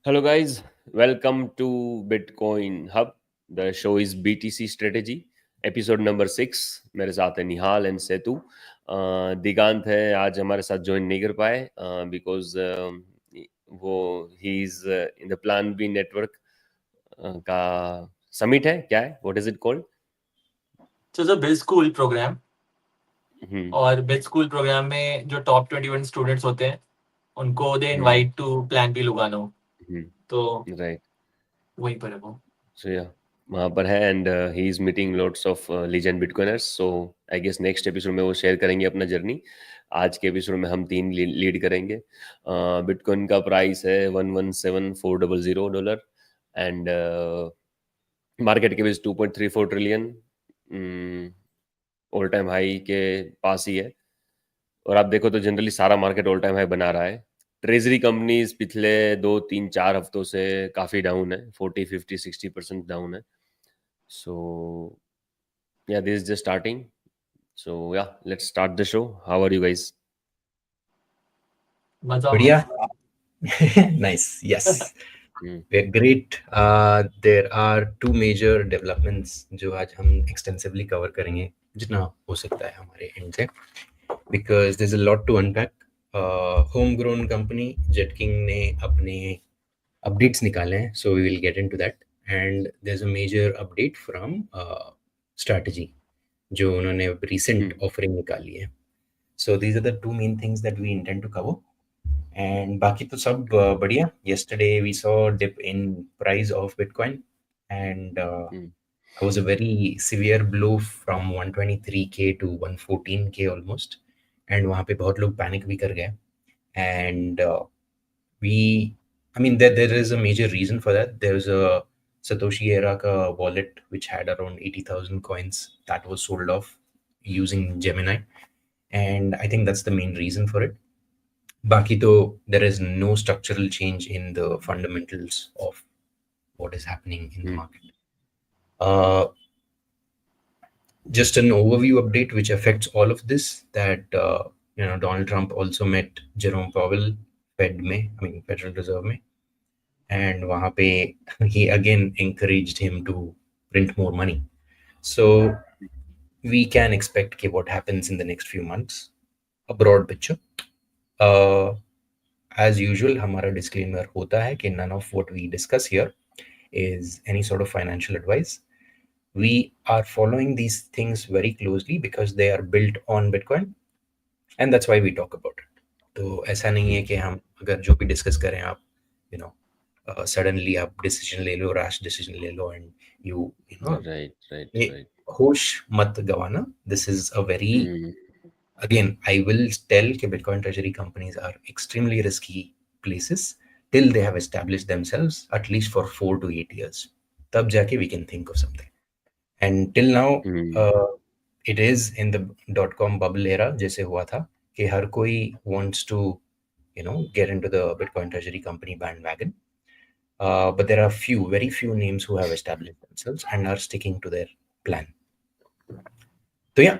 Hello, guys. Welcome to Bitcoin Hub. The show is BTC Strategy, episode number 6. मेरे साथ है निहाल and सेतु. दिगांत है आज हमारे साथ ज्वाइन नहीं कर पाए बिकॉज वो he is in the plan B network का समिट है. क्या है, what is it called? So it's a Biz School program hmm. और Biz School program में जो टॉप 21 स्टूडेंट्स होते हैं उनको दे hmm. Invite to plan B Lugano. तो राइट. वहीं पर है वो. सो या वहाँ पर है and he is meeting lots of legend bitcoiners. So I guess next episode में वो शेयर करेंगे अपना जर्नी. आज के एपिसोड में हम तीन लीड करेंगे. बिटकॉइन का प्राइस है $117,400 एंड मार्केट के बीच 2.34 ट्रिलियन ऑल टाइम हाई के पास ही है. और आप देखो तो जनरली सारा मार्केट ऑल टाइम हाई बना रहा है. ट्रेजरी कंपनीज पिछले 2 3 4 हफ्तों से काफ़ी डाउन है, 40 50 60% डाउन है. So, yeah, this is just starting. So, yeah, let's start the show. How are you guys? मजा में. बढ़िया. Nice. Yes. Hmm. We're great. There are two major developments जो आज हम extensively cover करेंगे जितना हो सकता है हमारे end से, because there's a lot to unpack. Homegrown company JetKing ने अपने updates निकाले हैं, so we will get into that. And there's a major update from strategy जो उन्होंने recent offering निकाली है. So these are the two main things that we intend to cover. And बाकी तो सब बढ़िया. Yesterday we saw a dip in price of Bitcoin, and it was a very severe blow from 123K to 114K almost. And वहाँ पे बहुत लोग panic भी कर गए. And there is a major reason for that. There's a Satoshi era ka wallet which had around 80,000 coins that was sold off using Gemini, and I think that's the main reason for it. Baki to, there is no structural change in the fundamentals of what is happening in the market. Just an overview update which affects all of this, that Donald Trump also met Jerome Powell, Federal Reserve में, and वहाँ पे he again encouraged him to print more money. So we can expect what happens in the next few months. A broad picture. As usual, हमारा disclaimer होता है कि none of what we discuss here is any sort of financial advice. We are following these things very closely because they are built on Bitcoin, and that's why we talk about it. तो ऐसा नहीं है कि हम अगर जो भी discuss करें आप suddenly आप decision ले लो, rash decision ले लो, and right. होश मत गवाना. This is a very again, I will tell that Bitcoin treasury companies are extremely risky places till they have established themselves at least for 4 to 8 years. Tab jaake we can think of something. And till now, it is in the .com bubble era, jaise hua tha, कि हर कोई wants to, get into the Bitcoin treasury company bandwagon. But there are very few names who have established themselves and are sticking to their plan. So yeah,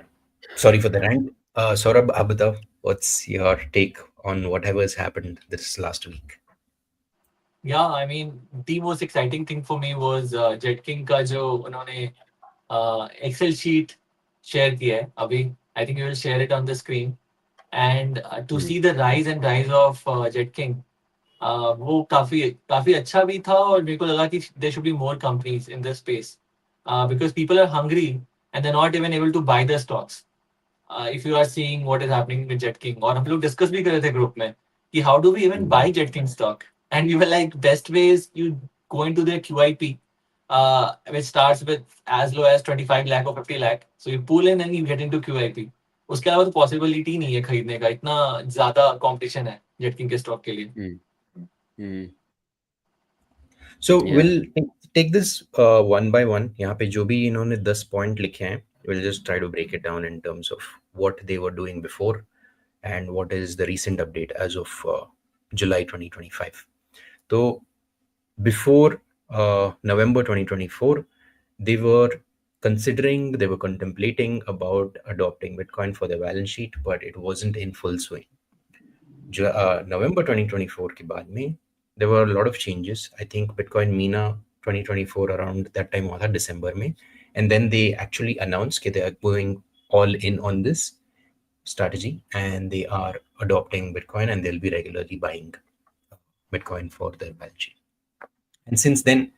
sorry for the rant. Saurabh, Abhitav, what's your take on whatever has happened this last week? Yeah, I mean, the most exciting thing for me was JetKing का जो उन्होंने Excel sheet share किया है अभी. I think you will share it on the screen. And to see the rise of JetKing, वो काफी अच्छा भी था और मेरे को लगा कि there should be more companies in this space because people are hungry and they're not even able to buy the stocks. If you are seeing what is happening with JetKing, और हम लोग डिस्कस भी कर रहे थे group में कि how do we even buy JetKing stock, and we were like best way is you go into their QIP which starts with as low as 25 lakh or 50 lakh, so you pull in and you get into QIP. उसके अलावा तो possibility नहीं है खरीदने का, इतना ज्यादा competition है JetKing के स्टॉक के लिए. So we'll take this one by one. यहाँ पे जो भी इन्होंने 10 पॉइंट लिखे हैं, we'll just try to break it down in terms of what they were doing before and what is the recent update as of July 2025. So before November 2024, they were contemplating about adopting Bitcoin for their balance sheet, but it wasn't in full swing. November 2024 के बाद में there were a lot of changes. I think Bitcoin Mina 2024 around that time हुआ था December में, and then they actually announced that they are going all in on this strategy and they are adopting Bitcoin and they'll be regularly buying Bitcoin for their balance sheet. And since then,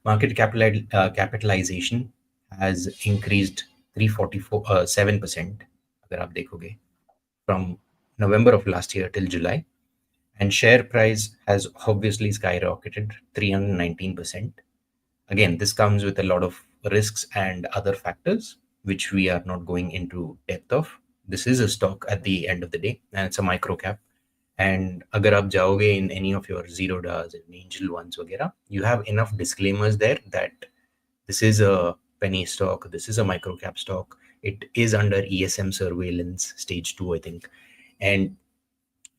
capitalization has increased 347% अगर आप देखोगे from November of last year till July, and share price has obviously skyrocketed 319%. Again, this comes with a lot of risks and other factors which we are not going into depth of. This is a stock at the end of the day and it's a micro cap. And agar aap jaoge in any of your zero das and angel ones वगैरह, you have enough disclaimers there that this is a penny stock, this is a micro cap stock, it is under ESM surveillance stage 2, I think, and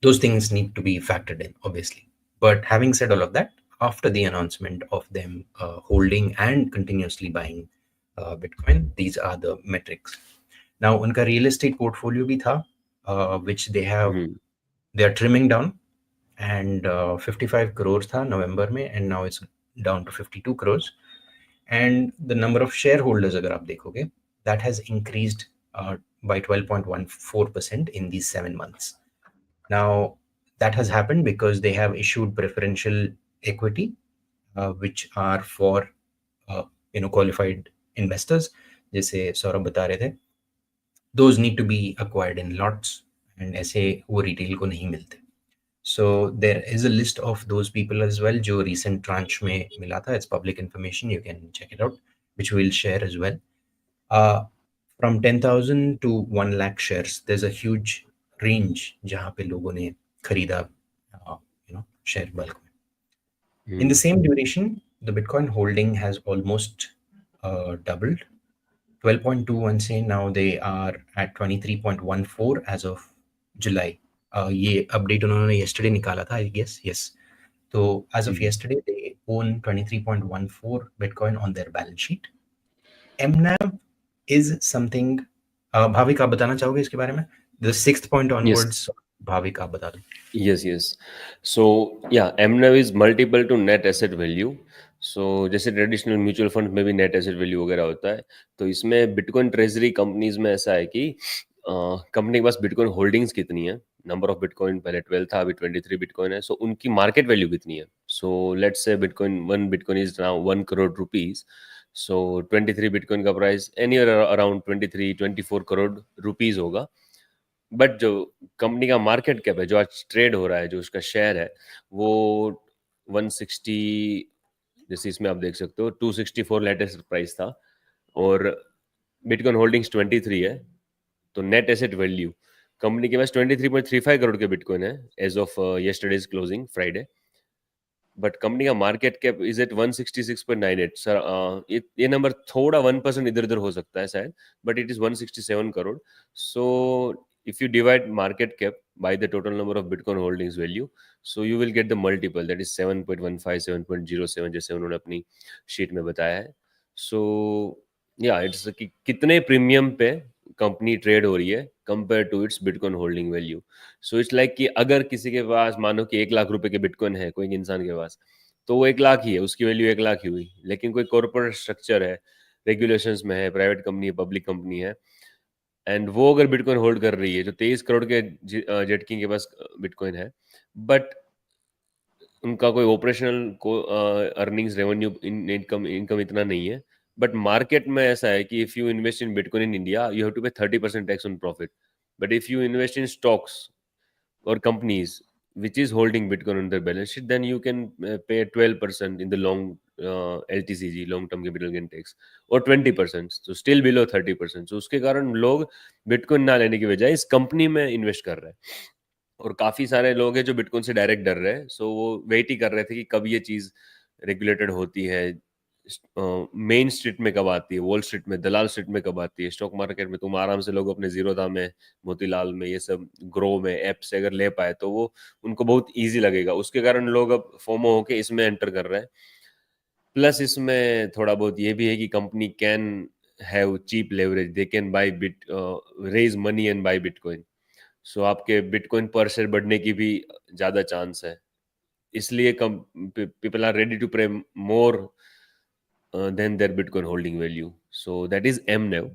those things need to be factored in, obviously. But having said all of that, after the announcement of them holding and continuously buying Bitcoin, these are the metrics. Now, unka real estate portfolio bhi tha, which they are trimming down, and 55 crores tha November mein, and now it's down to 52 crores. And the number of shareholders, agar aap dekhoge, that has increased by 12.14% in these 7 months. Now, that has happened because they have issued preferential equity, which are for qualified investors. जैसे सौरभ बता रहे थे, those need to be acquired in lots, and ऐसे वो retail को नहीं मिलते. So there is a list of those people as well जो recent tranche में मिला था. It's public information, you can check it out, which we'll share as well. From 10,000 to 1 lakh shares, there's a huge range जहाँ पे लोगों ने खरीदा share bulk में. In the same duration, the Bitcoin holding has almost doubled. 12.21 से now they are at 23.14 as of July. ये update उन्होंने yesterday निकाला था, I guess. Yes. So as of yesterday, they own 23.14 Bitcoin on their balance sheet. MNAV is something. Bhavik, आप बताना चाहोगे इसके बारे में? The 6th point onwards, Bhavik, आप बता दो. Yes. So yeah, MNAV is multiple to net asset value. So जैसे ट्रेडिशनल म्यूचुअल फंड में भी नेट एसेट वैल्यू वगैरह होता है, तो इसमें बिटकॉइन ट्रेजरी कंपनीज में ऐसा है कि कंपनी के पास बिटकॉइन होल्डिंग्स कितनी है, नंबर ऑफ बिटकॉइन पहले 12 था, अभी 23 बिटकॉइन है, सो उनकी मार्केट वैल्यू कितनी है. So let's say one bitcoin is now 1 crore rupees. So 23 bitcoin का price anywhere around 23-24 crore rupees होगा. बट जो कंपनी का मार्केट कैप है, जो आज ट्रेड हो रहा है, जो उसका शेयर है, वो 160, जैसे इसमें आप देख सकते हो 264 लेटेस्ट प्राइस था, और बिटकॉइन होल्डिंग्स 23 है. तो नेट एसेट वैल्यू कंपनी के पास 23.35 करोड़ के बिटकॉइन है as of yesterday's closing Friday. But company का market cap is at 166.98. Sir ये नंबर थोड़ा 1% इधर उधर हो सकता है शायद, but it is 167 crore. So if you divide market cap by the total number of bitcoin holdings value, so you will get the multiple, that is 7.15, 7.07, जैसे उन्होंने अपनी शीट में बताया है. सो या इट्स कि कितने प्रीमियम पे कंपनी ट्रेड हो रही है compare to its bitcoin holding value. So it's like कि अगर किसी के पास मानो कि 1 लाख रुपए के बिटकॉइन है कोई इंसान के पास, तो वो 1 लाख ही है, उसकी वैल्यू 1 लाख ही हुई. लेकिन कोई कॉर्पोरेट स्ट्रक्चर है, रेगुलेशंस में है, प्राइवेट कंपनी है, पब्लिक कंपनी है, एंड वो अगर बिटकॉइन होल्ड कर रही है, जो 23 करोड़ के जेटकिंग के पास बिटकॉइन है, बट उनका कोई ऑपरेशनल को अर्निंग्स रेवेन्यू इनकम इतना नहीं है. बट मार्केट में ऐसा है कि if you invest in bitcoin in India, you have to pay 30% tax on profit. But if you invest in stocks or companies which is holding Bitcoin on their balance sheet, then you can pay 12% in the long LTCG, long term capital gain tax, or 20%, so still below 30%. so उसके कारण लोग bitcoin ना लेने की बजाय इस company में invest कर रहे हैं. और काफ़ी सारे लोग हैं जो बिटकॉइन से डायरेक्ट डर रहे हैं. सो वो वेट ही कर रहे थे कि कब ये चीज़ रेगुलेटेड होती है, मेन स्ट्रीट में कब आती है, वॉल स्ट्रीट में, दलाल स्ट्रीट में कब आती है, स्टॉक मार्केट में तुम आराम से लोग अपने जीरोधा में, मोतीलाल में, ये सब ग्रो में ऐप से अगर ले पाए तो वो उनको बहुत इजी लगेगा. उसके कारण लोग अब फोमो होके इसमें एंटर कर रहे हैं. प्लस इसमें थोड़ा बहुत ये भी है कि company can have cheap leverage, they can buy raise money and buy bitcoin. So आपके बिटकॉइन पर शेयर बढ़ने की भी ज़्यादा चांस है. इसलिए people are ready to pay more than their Bitcoin holding value. So that is mNAV.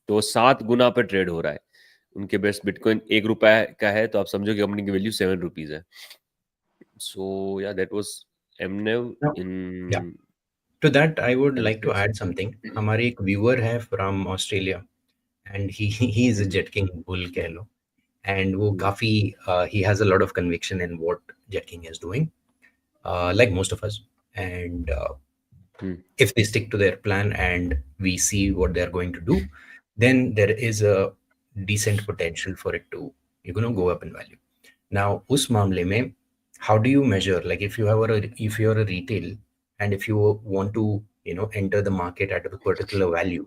तो 7 गुना पे ट्रेड हो रहा है. उनके बेस्ट बिटकॉइन 1 रुपए का है, तो आप समझो कि कंपनी की वैल्यू 7 रुपीज है. सो या that was mNAV Now, yeah, in to that I would like to MSTS. add something. हमारे एक व्यूअर है from Australia and he is a jet king bull कह लो, एंड वो काफ़ी he has a lot of conviction in what Jet King is doing, like most of us. And if they stick to their plan and we see what they're going to do, then there is a decent potential for it to, go up in value. Now, us मामले में, how do you measure? Like if you're a retail and if you want to, enter the market at a particular value,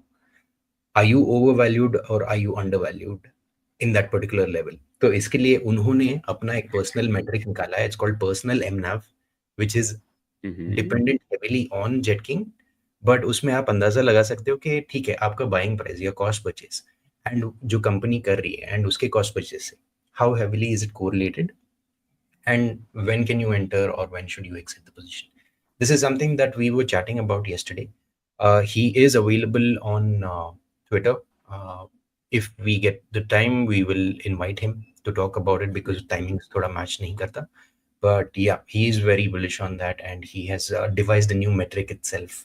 are you overvalued or are you undervalued in that particular level? तो इसके लिए उन्होंने अपना एक personal metric निकाला है. It's called personal mNAV, which is dependent heavily on Jetking. But उसमें आप अंदाजा लगा सकते हो कि ठीक है, आपका बाइंग प्राइस या कॉस्ट परचेज एंड जो कंपनी कर रही है एंड उसके कॉस्ट परचेज से how heavily is it correlated, and when can you enter or when should you exit the position. This is something that we were chatting about yesterday. He is available on Twitter. If we get the time, we will invite him to talk about it because timings thoda match nahi karta. But yeah, he is very bullish on that, and he has devised a new metric itself,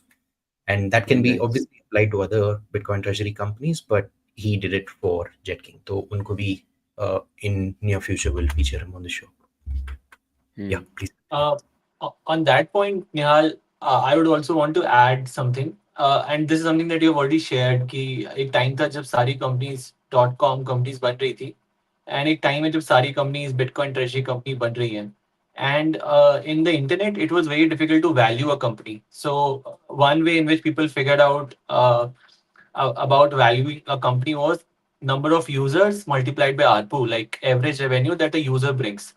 and that can be Nice. obviously applied to other Bitcoin treasury companies, but he did it for Jet King. So unko bhi in near future will feature him on the show. Yeah, please. On that point, Nihal, I would also want to add something. And this is something that you've already shared कि एक time था जब सारी companies .com companies बन रही थी, and एक time है जब सारी कंपनीज बिटकॉइन ट्रेजरी कंपनी बन रही हैं. And in the internet, it was very difficult to value a company. So one way in which people figured out about valuing a company was number of users multiplied by ARPU, like average revenue that a user brings.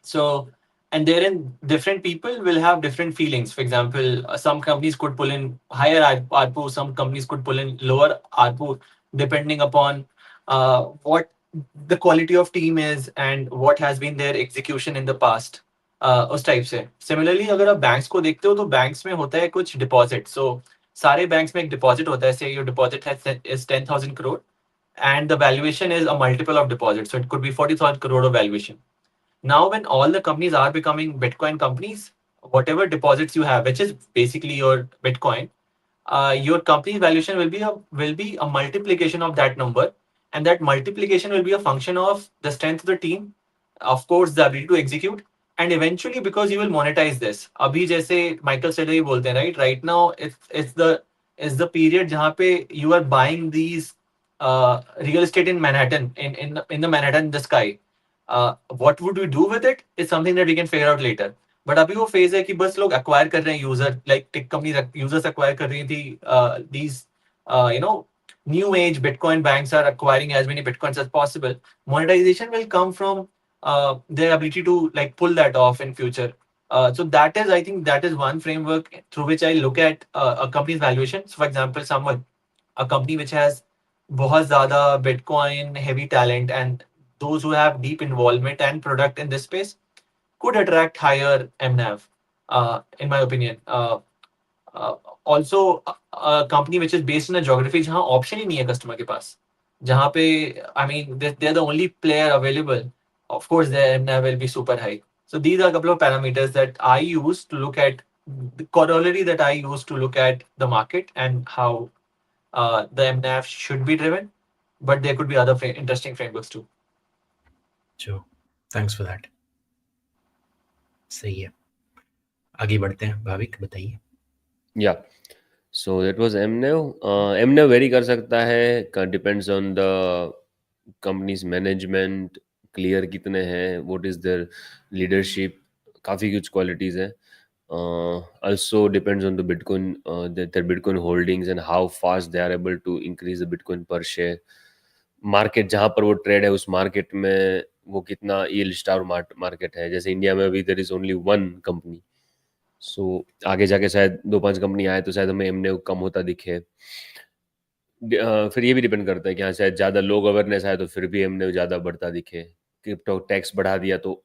So, and therein different people will have different feelings. For example, some companies could pull in higher ARPU, some companies could pull in lower ARPU, depending upon what the quality of team is and what has been their execution in the past. उस type से similarly अगर आप banks को देखते हो तो banks में होता है कुछ डिपॉजिट. सो सारे बैंक्स में एक डिपॉजिट होता है. से your deposit is 10,000 crore and the valuation is a multiple of deposit. So it could be 40,000 crore of valuation. Now, when all the companies are becoming Bitcoin companies, whatever deposits you have, which is basically your Bitcoin, your company's valuation will be a multiplication of that number, and that multiplication will be a function of the strength of the team, of course, the ability to execute, and eventually because you will monetize this. अभी जैसे Michael Saylor बोलते हैं, right now it's the period जहाँ पे you are buying these real estate in Manhattan, in the Manhattan, the sky. What would we do with it is something that we can figure out later. But अभी वो phase है कि बस लोग acquire कर रहे हैं user, like tech companies users acquire कर रही थी. These new age Bitcoin banks are acquiring as many Bitcoins as possible. Monetization will come from their ability to like pull that off in future. So that is, I think, that is one framework through which I look at a company's valuation. So for example, a company which has बहुत ज़्यादा Bitcoin heavy talent and those who have deep involvement and product in this space could attract higher MNAV, in my opinion. Also, a company which is based in a geography जहाँ option ही नहीं है customer के पास, जहाँ पे I mean they're the only player available. Of course, their MNAV will be super high. So these are a couple of parameters that I use to look at the corollary that I use to look at the market and how the MNAV should be driven. But there could be other interesting frameworks too. Sure. Thanks for that. सही है, आगे बढ़ते हैं. भाविक बताइए. या so that was mNAV. mNAV very कर सकता है, depends on the companies management, clear कितने हैं, व्हाट इज देयर लीडरशिप, काफ़ी कुछ क्वालिटीज़ हैं. Also depends on the Bitcoin, their Bitcoin holdings and how fast they are able to increase the Bitcoin per share. Market जहाँ पर वो trade है उस मार्केट में वो कितना यील्ड स्टार मार्केट है. जैसे इंडिया में अभी there is only one company, so आगे जाके शायद 2-5 कंपनी आए तो शायद हमें mNAV कम होता दिखे. फिर ये भी डिपेंड करता है कि हाँ शायद ज़्यादा लोग अवेयरनेस आए तो फिर भी mNAV ज़्यादा बढ़ता दिखे. क्रिप्टो टैक्स बढ़ा दिया तो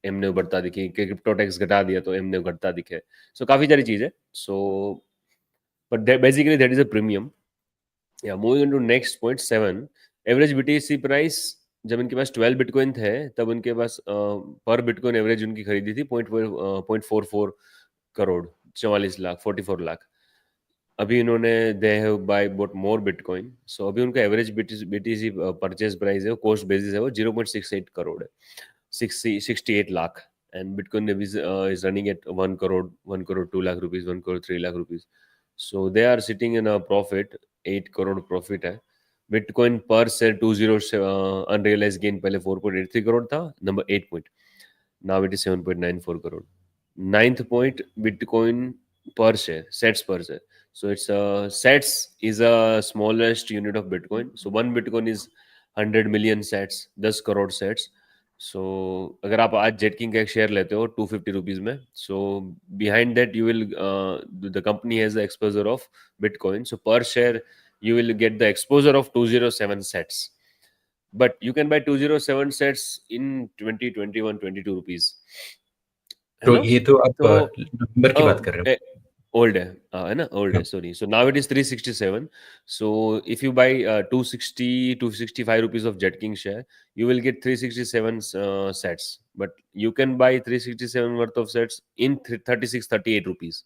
एमने बढ़ता दिखे, क्रिप्टो टैक्स घटा दिया तो एमने घटता दिखे. सो काफ़ी सारी चीज़ है. So but basically that is a premium. Yeah moving to next point 7. Average BTC price, जब इनके पास 12 बिटकॉइन थे तब उनके पास पर बिटकॉइन एवरेज उनकी खरीदी थी 0.44 करोड़, 44 लाख, 44 लाख. अभी इन्होंने they have buy bought more bitcoin. So अभी उनका एवरेज बीटीसी परचेज प्राइस है, वो कोस्ट बेसिस है, वो 0.68 करोड़ है, 68 lakh. And Bitcoin is running at 1 crore, 1 crore 2 lakh rupees, 1 crore 3 lakh rupees. So they are sitting in a profit, 8 crore profit है. बिटकॉइन पर शेयर 20 अनरियलाइज गेन पहले 4.83 करोड़ था, number 8 point. Now it is 7.94 crore. Ninth point, Bitcoin per share, sets per share. So it's sets is a smallest unit of Bitcoin. So one Bitcoin is 100 million sets, 10 crore sets. So अगर आप आज Jetking का एक share लेते हो 250 rupees में, so behind that you will the company has the exposure of Bitcoin. So per share you will get the exposure of 207 sets. But you can buy 207 sets in 2021 22 rupees. है तो ना? ये तो आप तो नवंबर की बात कर रहे हो. ओल्ड है ना, ओल्ड है, sorry. So now it is 367. So if you buy 260 rupees of Jetking share, you will get 367 sats. But you can buy 367 worth of sats in 36 38 rupees.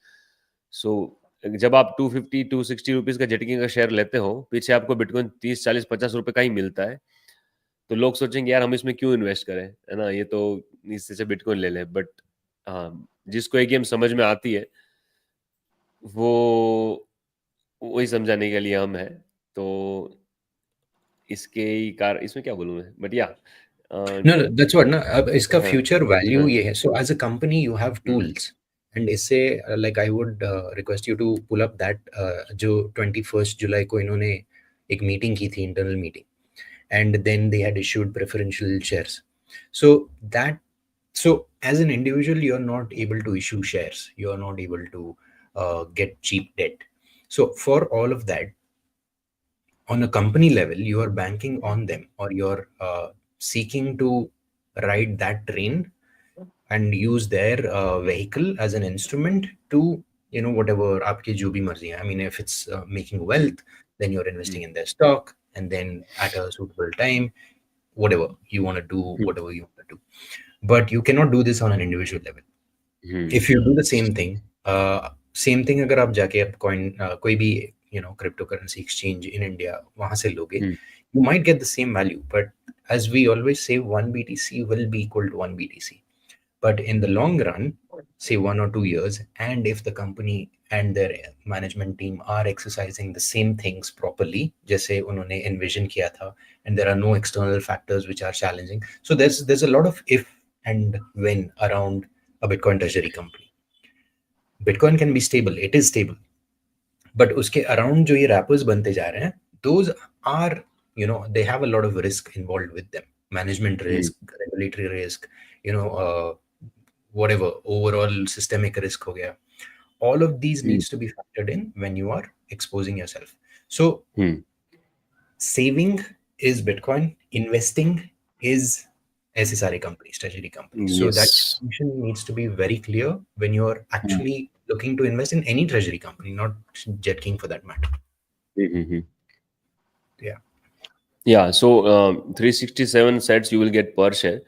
So जब आप 250 260 रुपीज का जेट किंग का share लेते हो, पीछे आपको bitcoin 30 40 50 रुपए का ही मिलता है. तो लोग सोचेंगे यार हम इसमें क्यों इन्वेस्ट करें, है ना, ये तो इससे बिटकॉइन ले ले. बट हाँ, जिसको एक गेम समझ में आती है वो वही समझाने के लिए हम है. तो इसके ही इसमें क्या बोलूँ मैं, बट या No, no, that's what ना. अब इसका हाँ फ्यूचर वैल्यू हाँ. ये है. So as a company you have tools, and इससे like I would request you to pull up that जो 21 जुलाई को इन्होंने एक मीटिंग की थी, internal meeting, and then they had issued preferential shares. So that, so as an individual you're not able to issue shares, you're not able to get cheap debt. So for all of that, on a company level you are banking on them, or you're seeking to ride that train and use their vehicle as an instrument to, you know, whatever aapki jo bhi marzi hai. I mean, if it's making wealth, then you're investing in their stock, and then at a suitable time, whatever you want to do, whatever you want to do. But you cannot do this on an individual level. If you do the same thing अगर आप जाके आप कोई भी, you know, cryptocurrency exchange in India वहां से लोगे, you might get the same value. But as we always say, 1 BTC will be equal to 1 BTC. But in the long run, say 1 or 2 years, and if the company and their management team are exercising the same things properly, जैसे उन्होंने envision किया था, and there are no external factors which are challenging, so there's a lot of if and when around a Bitcoin treasury company. Bitcoin can be stable, it is stable, but उसके around जो ये wrappers बनते जा रहे हैं, those are, you know, they have a lot of risk involved with them. Management risk, regulatory risk, you know, whatever, overall systemic risk हो गया. All of these needs to be factored in when you are exposing yourself. So saving is Bitcoin, investing is ऐसे सारे companies, treasury companies. So that distinction needs to be very clear when you're actually looking to invest in any treasury company, not JetKing for that matter. Yeah, so 367 sets you will get per share.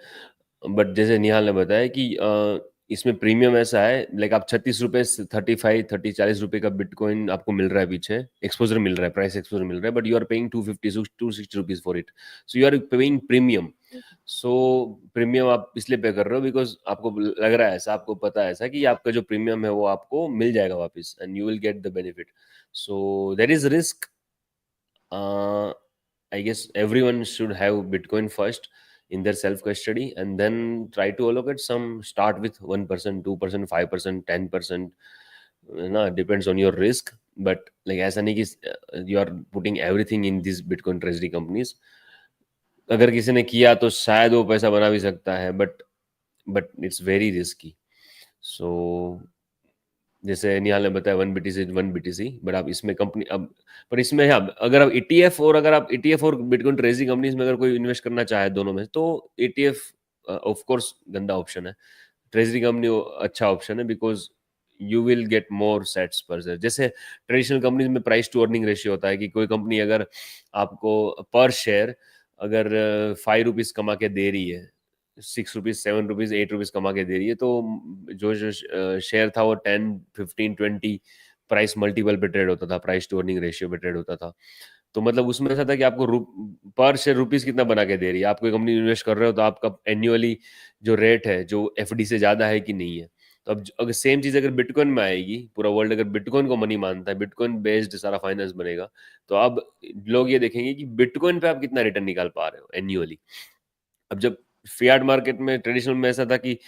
But जैसे निहाल ने बताया कि इसमें premium ऐसा है, like आप 36 रुपए 35 30 40 रुपए का बिटकॉइन आपको मिल रहा है, पीछे एक्सपोजर मिल रहा है, प्राइस एक्सपोजर मिल रहा है, but you are paying 250 260 rupees for it. So you are paying premium. So premium आप इसलिए पे कर रहे हो बिकॉज आपको लग रहा है ऐसा, आपको पता है ऐसा कि आपका जो प्रीमियम है वो आपको मिल जाएगा वापस, and you will get the benefit. So there is risk. I guess everyone should have Bitcoin first in their self custody, and then try to allocate some. Start with 1%, 2%, 5%, 10%. No, depends on your risk. But like as an you are putting everything in these Bitcoin treasury companies. अगर किसी ने किया तो शायद वो पैसा बना भी सकता है, but it's very risky. So जैसे निहाल ने बताया 1 BTC 1 BTC, बट आप इसमें कंपनी अब, पर इसमें अगर आप ETF और बिटकॉइन ट्रेजिंग कंपनीज में अगर कोई इन्वेस्ट करना चाहे दोनों में, तो ETF ऑफ कोर्स गंदा ऑप्शन है, ट्रेजरी कंपनी अच्छा ऑप्शन है, because you will get more sets पर शेयर। जैसे ट्रेडिशनल कंपनीज में प्राइस टू अर्निंग रेशियो होता है कि कोई कंपनी अगर आपको पर शेयर अगर 5 रुपीज़ कमा के दे रही है, 6 रुपीज़ 7 रुपीज़ 8 रुपीज़ कमा के दे रही है, तो जो जो शेयर था वो 10 15 20 प्राइस मल्टीपल पे ट्रेड होता था, प्राइस टू अर्निंग रेशियो पे ट्रेड होता था। तो मतलब उसमें ऐसा था कि आपको पर शेयर रुपीज़ कितना बना के दे रही है। आप कोई कंपनी इन्वेस्ट कर रहे हो तो आपका एनुअली जो रेट है जो एफडी से ज़्यादा है कि नहीं है। तो अब अगर सेम चीज़ अगर बिटकॉइन में आएगी, पूरा वर्ल्ड अगर बिटकॉइन को मनी मानता है, बिटकॉइन बेस्ड सारा फाइनेंस बनेगा, तो अब लोग ये देखेंगे कि बिटकॉइन पे आप कितना रिटर्न निकाल पा रहे हो एन्युअली। अब जब फियाट मार्केट में, ट्रेडिशनल में ऐसा था कि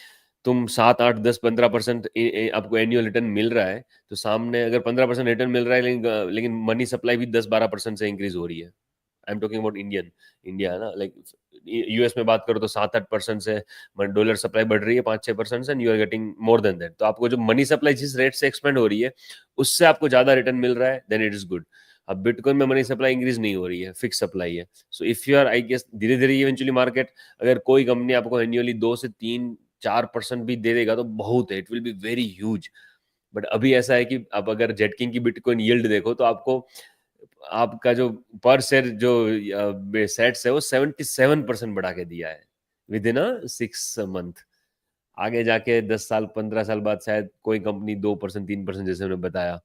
तुम 7 8 10 15% आपको एनुअल रिटर्न मिल रहा है, तो सामने अगर 15% रिटर्न मिल रहा है, लेकिन मनी सप्लाई भी 10 12% से इंक्रीज हो रही है। I am talking about India है ना, लाइक यूएस में बात करो तो 7 8% से डॉलर सप्लाई बढ़ रही है, 5 6% and you are getting more than that. तो आपको जो मनी सप्लाई जिस रेट से एक्सपेंड हो रही है उससे आपको ज्यादा रिटर्न मिल रहा है, देन इट इज गुड। अब बिटकॉइन में मनी सप्लाई इंक्रीज नहीं हो रही है, फिक्स सप्लाई है। So if you are, I guess धीरे धीरे इवेंचुअली मार्केट, अगर कोई कंपनी आपको एन्युअली 2 से 3 4% भी दे देगा तो बहुत है, it will be very huge. But अभी ऐसा है कि आप अगर जेटकिंग की बिटकॉइन यील्ड देखो तो आपको आपका जो पर शेयर जो सेट्स है वो 77% बढ़ा के दिया है विद इन 6 मंथ। आगे जाके 10 साल 15 साल बाद शायद कोई कंपनी 2% 3%, जैसे मैंने बताया,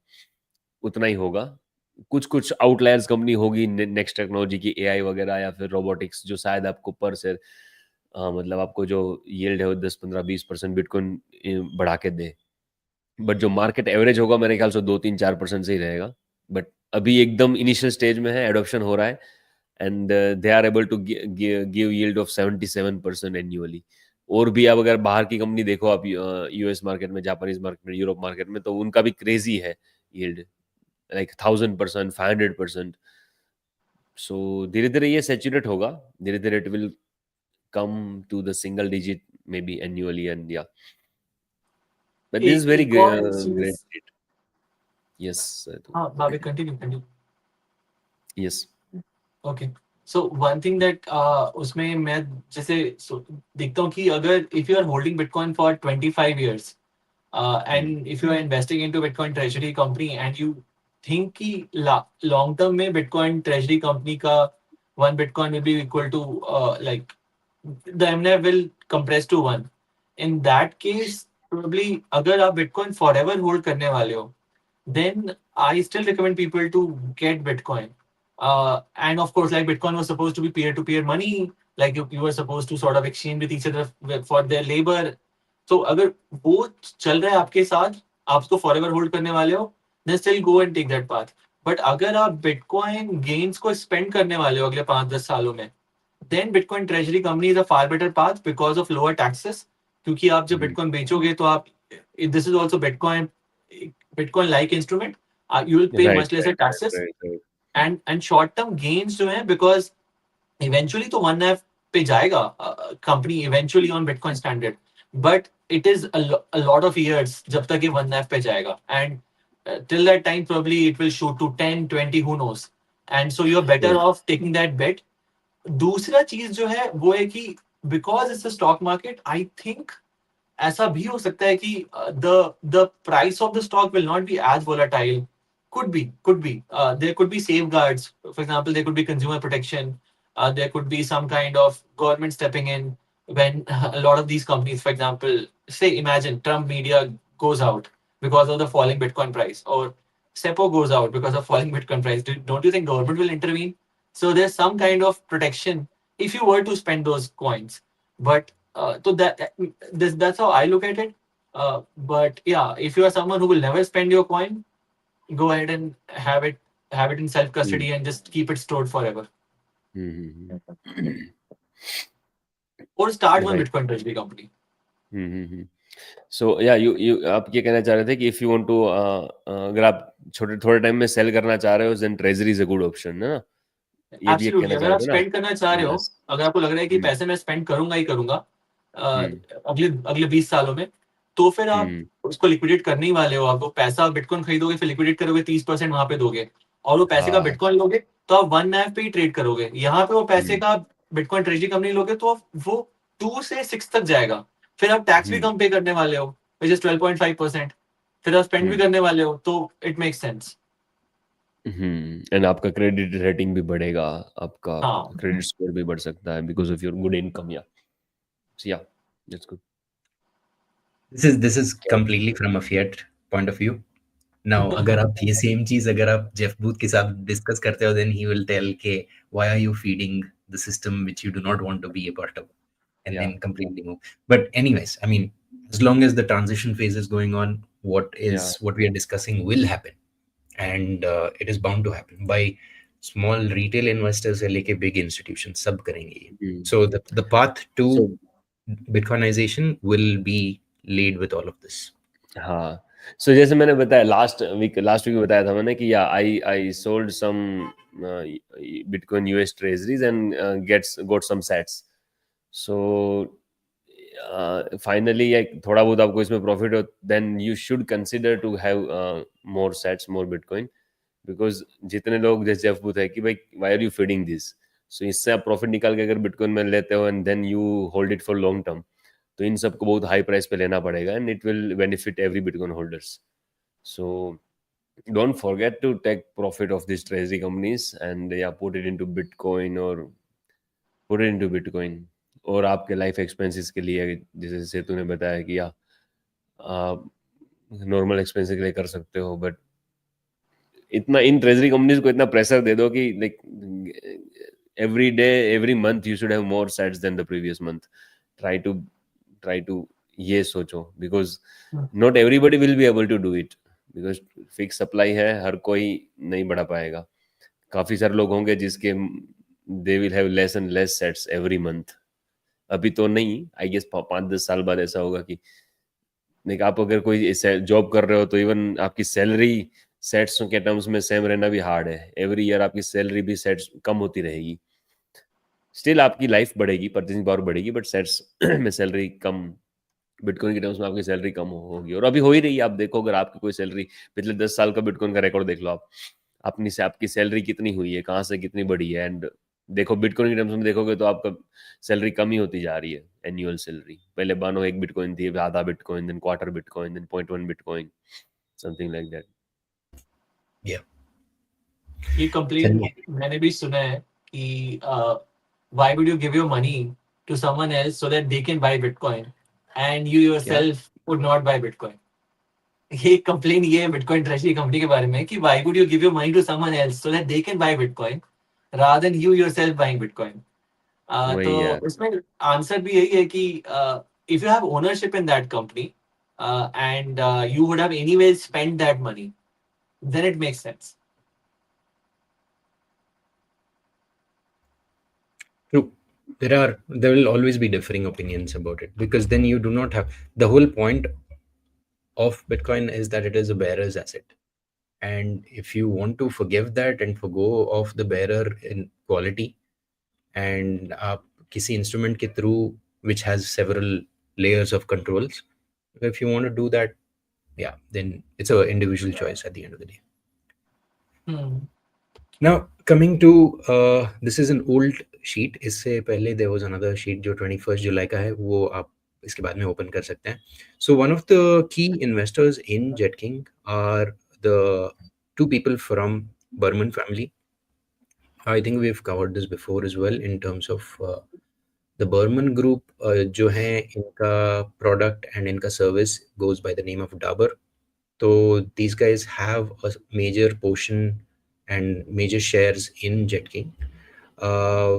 उतना ही होगा। कुछ कुछ आउटलायर्स कंपनी होगी नेक्स्ट टेक्नोलॉजी की, एआई वगैरह या फिर रोबोटिक्स, जो शायद आपको पर शेयर मतलब आपको जो यील्ड है वो 10 15 20% बिटकॉइन बढ़ा के दे। बट जो मार्केट एवरेज होगा मेरे ख्याल से 2 3 4% से ही रहेगा। बट अभी एकदम इनिशियल स्टेज में है, एडॉप्शन हो रहा है, and they are able to give yield of 77% annually. और भी आप अगर बाहर की कंपनी देखो, आप यूएस मार्केट में, जापानीज मार्केट में, यूरोप मार्केट में, तो उनका भी क्रेजी है यील्ड, लाइक 1000% 500%। सो धीरे धीरे ये सेचुरेट होगा, धीरे धीरे it will come to the single digit maybe annually, and yeah, but this is very एक और great. चीज, Yes, हाँ Bhavik continue continue. yes. Okay, so one thing that उसमें मैं जैसे देखता हूँ कि अगर if you are holding Bitcoin for 25 years and if you are investing into Bitcoin treasury company and you think कि long term में Bitcoin treasury company का one Bitcoin will be equal to like the MNAV will compress to 1. In that case, probably अगर आप Bitcoin forever hold करने वाले हो, then I still recommend people to get Bitcoin. And of course, like Bitcoin was supposed to be peer-to-peer money, like you were supposed to sort of exchange with each other for their labor. So अगर वो चल रहा है आपके साथ, आप उसको forever hold करने वाले हो, then still go and take that path. But अगर आप Bitcoin gains को spend करने वाले हो अगले 5-10 सालों में, then Bitcoin treasury company is a far better path because of lower taxes. क्योंकि आप जब Bitcoin बेचोगे तो आप, this is also Bitcoin like instrument, you will pay Right, much lesser taxes. right. And short term gains जो है, because eventually तो 1 NF पे जाएगा company eventually on Bitcoin standard, but it is a lot of years जब तक ये 1 NF पे जाएगा, and till that time probably it will shoot to 10 20, who knows. And so you're better Right. off taking that bet. दूसरा चीज जो है वो है कि because it's a stock market, I think ऐसा भी हो सकता है कि the price of the stock will not be as volatile. Could be there could be safeguards. For example, there could be consumer protection. There could be some kind of government stepping in when a lot of these companies, for example, say imagine Trump media goes out because of the falling Bitcoin price, or Sepo goes out because of falling Bitcoin price. Don't you think government will intervene? So there's some kind of protection if you were to spend those coins. But so that's how I look at it. But yeah, if you are someone who will never spend your coin, go ahead and have it in self custody and just keep it stored forever. Or start one Right. Bitcoin treasury company. सो या you आप ये कहना चाह रहे थे कि if you want to, अगर आप छोटे थोड़े टाइम में सेल करना चाह रहे हो, then treasury is a good option, है ना? ये भी एक एब्सोल्युटली, कहना चाह अगर रहे आप थे ना? स्पेंड करना चाह रहे हो, यस। अगर आपको लग रहा है कि पैसे मैं स्पेंड करूंगा ही करूंगा हम्म अगले अगले 20 सालों में, तो फिर आप हम्म उसको लिक्विडेट करने ही वाले हो. आप वो पैसा बिटकॉइन खरीदोगे, फिर लिक्विडेट करोगे, 30% वहां पे दोगे, और वो पैसे का हाँ। बिटकॉइन लोगे तो आप 1 NF पे ही ट्रेड करोगे. यहाँ पे वो पैसे हम्म का बिटकॉइन ट्रेजरी कंपनी लोगे तो वो 2 से 6 तक जाएगा, फिर आप टैक्स भी कम पे करने वाले हो, which is 12.5%, फिर आप स्पेंड भी करने वाले हो, तो इट मेक्स सेंस। एंड आपका क्रेडिट रेटिंग भी बढ़ेगा, आपका हाँ क्रेडिट स्कोर भी बढ़ सकता है because of your good income. Yeah that's good. This is completely from a fiat point of view. Now, अगर आप ये सेम चीज अगर आप जेफ बूथ के साथ डिस्कस करते हो, then he will tell के why are you feeding the system which you do not want to be a part of, and Yeah. then completely move. But anyways, I mean, as long as the transition phase is going on, what we are discussing will happen, and it is bound to happen by small retail investors से लेके big institutions, सब करेंगे ये. So the path to Bitcoinization will be laid with all of this. हाँ, सो जैसे मैंने बताया last week बताया था मैंने कि yeah I sold some bitcoin US treasuries and got some sats. So finally थोड़ा बहुत आपको इसमें प्रॉफिट हो, then you should consider to have more sats, more bitcoin, because जितने लोग जैसे जेफ बूथ है कि भाई why are you feeding this, so इससे आप प्रॉफिट निकाल के अगर बिटकॉइन में लेते हो and then you hold it for long term, तो इन सबको बहुत हाई प्राइस पे लेना पड़ेगा and it will benefit every Bitcoin holders. So don't forget to take profit of this treasury companies and या पुट इट इनटू बिटकॉइन और put it into Bitcoin. और आपके लाइफ एक्सपेंसेस के लिए जैसे सेतु ने बताया कि या आप नॉर्मल एक्सपेंसेस के लिए कर सकते हो, बट इतना इन ट्रेजरी कंपनीज को इतना प्रेशर दे दो कि like every day every month you should have more sats than the previous month. Try to ये सोचो, because not everybody will be able to do it, because fix supply है, हर कोई नहीं बढ़ा पाएगा। काफी सारे लोग होंगे जिसके they will have less and less sets every month. अभी तो नहीं, आई गेस 5-10 साल बाद ऐसा होगा कि लाइक आप अगर कोई जॉब कर रहे हो तो इवन आपकी सैलरी सेट्स के टर्म्स में सेम रहना भी हार्ड है। एवरी ईयर आपकी सैलरी भी सेट्स कम होती रहेगी, स्टिल आपकी लाइफ बढ़ेगी, परचेसिंग पावर बढ़ेगी, बट सेट्स में सैलरी कम, बिटकॉइन के टर्म्स में आपकी सैलरी कम होगी। और अभी हो ही रही है। आप देखो, अगर आपकी कोई सैलरी पिछले 10 साल का बिटकॉइन का रिकॉर्ड देख लो आप, अपनी से आपकी सैलरी कितनी हुई है, कहाँ से कितनी बढ़ी है, एंड देखो बिटकॉइन के टर्म्स में देखोगे तो आपका सैलरी कम ही होती जा रही है, एनुअल सैलरी। पहले मानो 1 बिटकॉइन थी, आधा Bitcoin, then quarter Bitcoin, then 0.1 Bitcoin, something like that. Yeah. ये कंप्लेन मैंने भी सुना है कि why would you give your money to someone else so that they can buy Bitcoin and you yourself would not buy Bitcoin? ये complain ये है bitcoin treasury company के बारे में कि why would you give your money to someone else so that they can buy Bitcoin rather than you yourself buying Bitcoin? तो इसमें answer भी यही है कि if you have ownership in that company and you would have anyway spent that money, then it makes sense. True. There will always be differing opinions about it, because then you do not have the whole point of Bitcoin is that it is a bearer's asset. And if you want to forgive that and forgo of the bearer in quality and kisi instrument ke through which has several layers of controls, if you want to do that, yeah, then it's an individual choice at the end of the day. Now coming to this is an old sheet. इससे पहले there was another sheet जो 21st जुलाई का है, वो आप इसके बाद में ओपन कर सकते हैं. So one of the key investors in JetKing are the two people from Burman family. I think we've covered this before as well in terms of the Burman group जो है इनका product and इनका service goes by the name of Dabur. So these guys have a major portion and major shares in JetKing.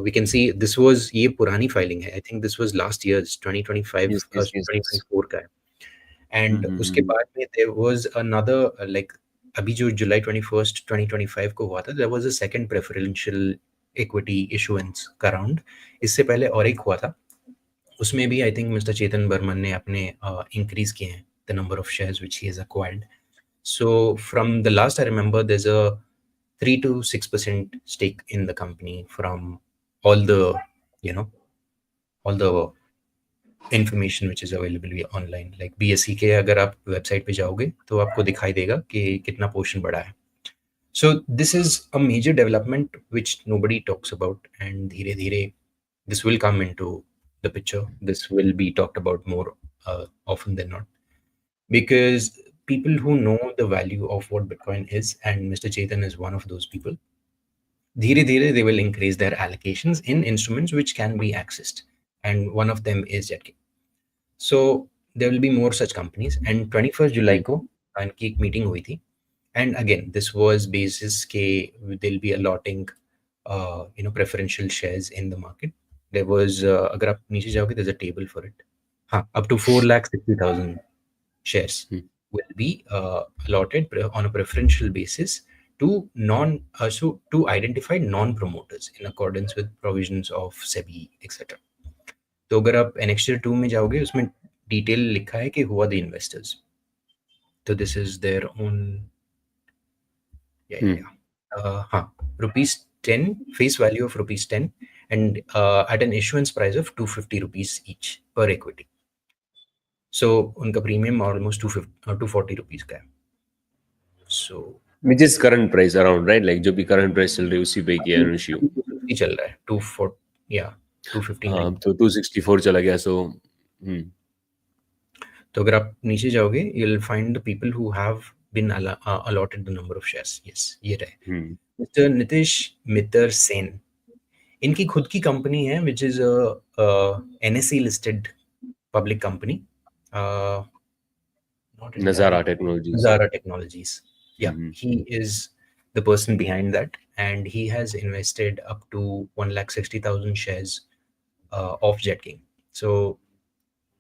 We can see this was ये पुरानी filing है. I think this was last year's 2025 2024 का है. And उसके बाद में there was another like अभी जो July 21st 2025 को हुआ था, there was a second preferential equity issuance का round. इससे पहले और एक हुआ था, उसमें भी I think Mr. Chetan Burman ने अपने increase किए हैं the number of shares which he has acquired. So from the last I remember, there's a 3 to 6% stake in the company from all the, you know, all the information which is available online. Like BSE के अगर आप website पे जाओगे तो आपको दिखाई देगा कि कितना portion बढ़ा है. So this is a major development which nobody talks about, and धीरे धीरे this will come into the picture. This will be talked about more often than not, because people who know the value of what Bitcoin is, and Mr. Chetan is one of those people, धीरे धीरे they will increase their allocations in instruments which can be accessed, and one of them is Jetking. So there will be more such companies, and 21st July को इनकी एक meeting हुई थी, and again this was basis के they'll be allotting preferential shares in the market. There was अगर आप नीचे जाओगे there's a table for it. हाँ, up to 4,60,000 shares will be allotted on a preferential basis to to identified non-promoters in accordance with provisions of SEBI, etc. तो अगर आप Annexure 2 में जाओगे उसमें डिटेल लिखा है कि who are the investors. So this is their own rupees 10, face value of rupees 10, and at an issuance price of 250 rupees each per equity. So उनका premium almost 240 rupees का है. So which is current price around, right? Like जो भी current price चल रही है उसी पे किया है issue. 250 चल रहा है, 250. हाँ, तो 264 चला गया. So तो अगर आप नीचे जाओगे you'll find the people who have been allotted the number of shares. Yes, ये रहे. Mr. Nitish Mitter Sen, इनकी खुद की कंपनी है which is a NSE listed public company. Nazara Technologies. Nazara Technologies. Yeah, he is the person behind that, and he has invested up to 160,000 shares of Jetking. So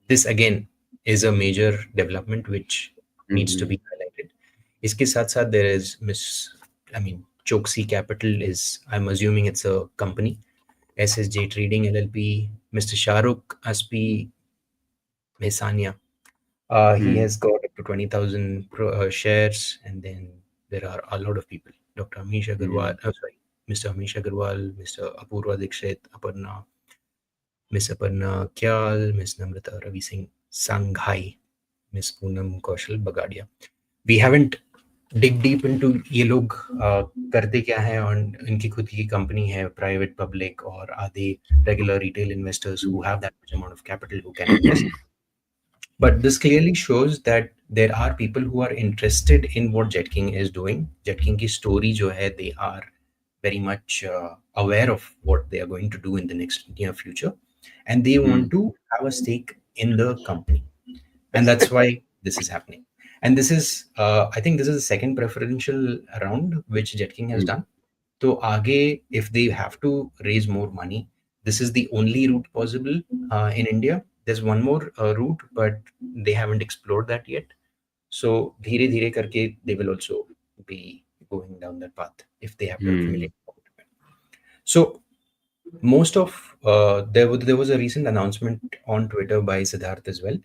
this again is a major development which needs to be highlighted. इसके साथ साथ there is Choksi Capital is, I'm assuming it's a company, SSJ Trading LLP, Mr. Shahrukh Aspi Mesania. He has got up to 20,000 shares, and then there are a lot of people. Dr. Amish Agarwal, Mr. Amish Agarwal, Mr. Apurva Dikshit, Aparna, Miss Aparna Kyal, Miss Namrata Ravi Singh Sanghai, Miss Poonam Kaushal Bagadia. We haven't dig deep into ये लोग करते क्या है, और इनकी खुद की company है, private, public, or are they regular retail investors who have that much amount of capital who can invest? But this clearly shows that there are people who are interested in what Jetking is doing. Jetking की story जो है, they are very much aware of what they are going to do in the near future, and they want to have a stake in the company, and that's why this is happening. And this is, I think this is the second preferential round which Jetking has done. So आगे, if they have to raise more money, this is the only route possible in India. There's one more route, but they haven't explored that yet. So धीरे धीरे करके they will also be going down that path if they have to accumulate. So most of there was a recent announcement on Twitter by Siddharth as well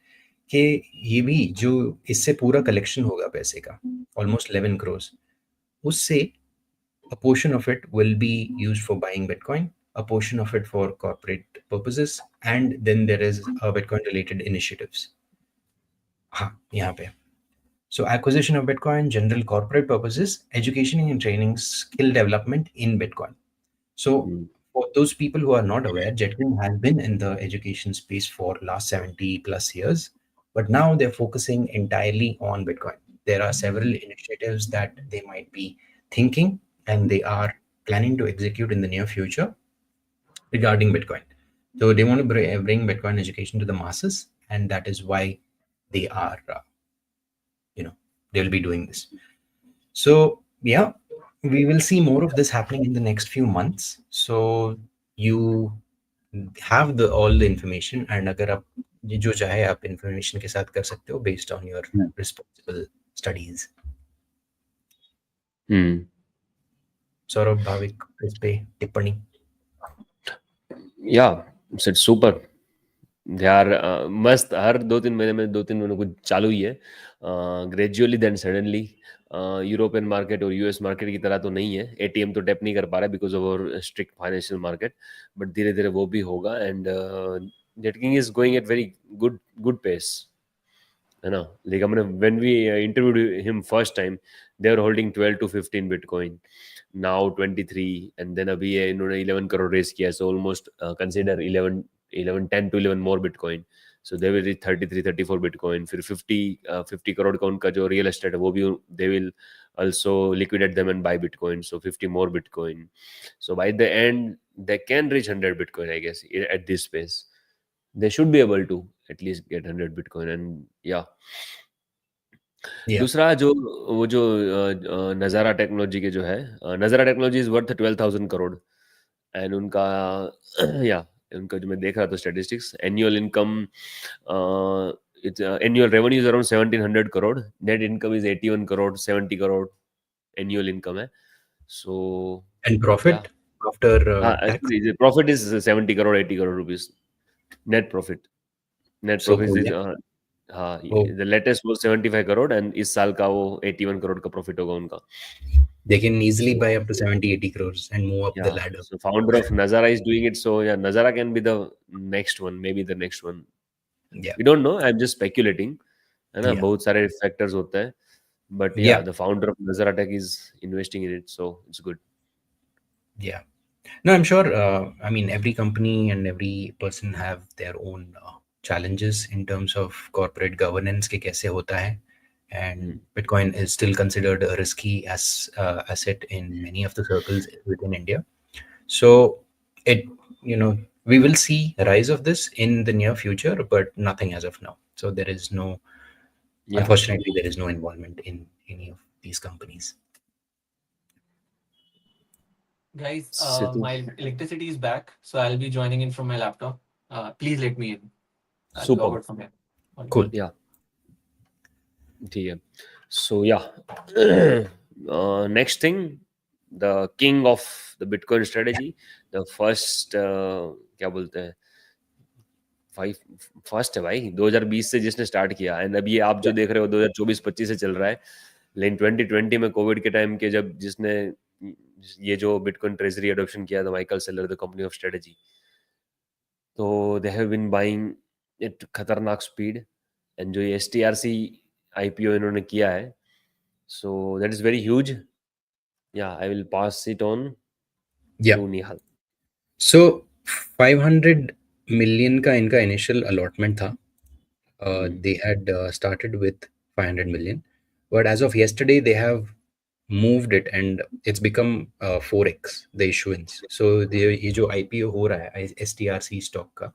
कि ये भी जो इससे पूरा collection होगा पैसे का, almost 11 crores, उससे a portion of it will be used for buying Bitcoin, a portion of it for corporate purposes, and then there is Bitcoin related initiatives. यहाँ पे. So acquisition of Bitcoin, general corporate purposes, education and training, skill development in Bitcoin. So for those people who are not aware, Jetking has been in the education space for last 70 plus years, but now they're focusing entirely on Bitcoin. There are several initiatives that they might be thinking and they are planning to execute in the near future regarding Bitcoin. So they want to bring Bitcoin education to the masses, and that is why they are, they'll be doing this. So yeah, we will see more of this happening in the next few months. So you have all the information, and अगर आप जो चाहे आप information के साथ कर सकते हो based on your responsible studies. Saurabh, Bhavik, इस पे टिप्पणी. Yeah, it's super. They are मस्त. हर 2-3 महीने में 2-3 महीने कुछ चालू ही है. Gradually then suddenly European market और यूएस मार्केट की तरह तो नहीं है. एटीएम तो टैप नहीं कर पा रहा because of our strict financial market, but धीरे धीरे वो भी होगा. And Jetking is going at very good pace, है ना. लाइक हमने when we interviewed him first time they are holding 12 to 15 Bitcoin, now 23, and then अभी इन्होंने 11 करोड़ रेस किया. So almost consider 11 10 to 11 more Bitcoin. So they will reach 33 34 Bitcoin. फिर 50 करोड़ का उनका जो रियल एस्टेट है वो भी they will also liquidate them and buy Bitcoin. So 50 more Bitcoin. So by the end they can reach 100 Bitcoin, I guess, at this pace. They should be able to at least get 100 Bitcoin. And yeah, Yeah. दूसरा जो वो जो नज़ारा technology के जो है, नज़ारा technology is worth 12,000 crore. And उनका या उनका जो मैं देख रहा था statistics, annual income, annual revenue is around 1,700 crore, net income is 81 crore, 70 crore annual income है. सो And या profit after tax. Actually profit is 70 crore 80 crore rupees net profit. Net So profit cool. Is Yeah. हाँ, Oh, द लेटेस्ट वो 75 crore and इस साल का वो 81 करोड़ का profit होगा उनका. they can easily So buy up to 70-80 crores and move up the yeah, ladder. so founder of Nazara is doing it. So yeah, Nazara can be the next one, maybe the next one. Yeah. We don't know. I'm just speculating. है ना, Yeah. बहुत सारे factors होते हैं. But yeah, Yeah. the founder of Nazara Tech is investing in it, so it's good. Yeah. No, I'm sure. I mean, every company and every person have their own challenges in terms of corporate governance के कैसे होता है, and Bitcoin is still considered a risky asset in many of the circles within India. So it, we will see a rise of this in the near future, but nothing as of now. So there is no, Yeah. unfortunately, there is no involvement in any of these companies. Guys, Situ. my electricity is back, so I'll be joining in from my laptop. Please let me in. I'll Super. log out from here. Cool. Yeah. ठीक है. So yeah, next thing, the king of the Bitcoin strategy, the first क्या बोलते हैं, first है भाई 2020 से जिसने start किया. एंड अभी आप जो देख रहे हो 2024-25 से चल रहा है. लेकिन 2020 में कोविड के टाइम के जब जिसने ये जो बिटकॉइन ट्रेजरी अडॉप्शन किया था, Michael Saylor, the company of strategy, तो they have been buying it खतरनाक स्पीड. एंड जो ये STRC IPO इन्होंने किया है, so that is very huge. Yeah I will pass it on to Nihal. So 500 million का इनका initial allotment था. They had started with 500 million, but as of yesterday they have moved it and it's become 4x the issuance. So ये जो IPO हो रहा है STRC stock का,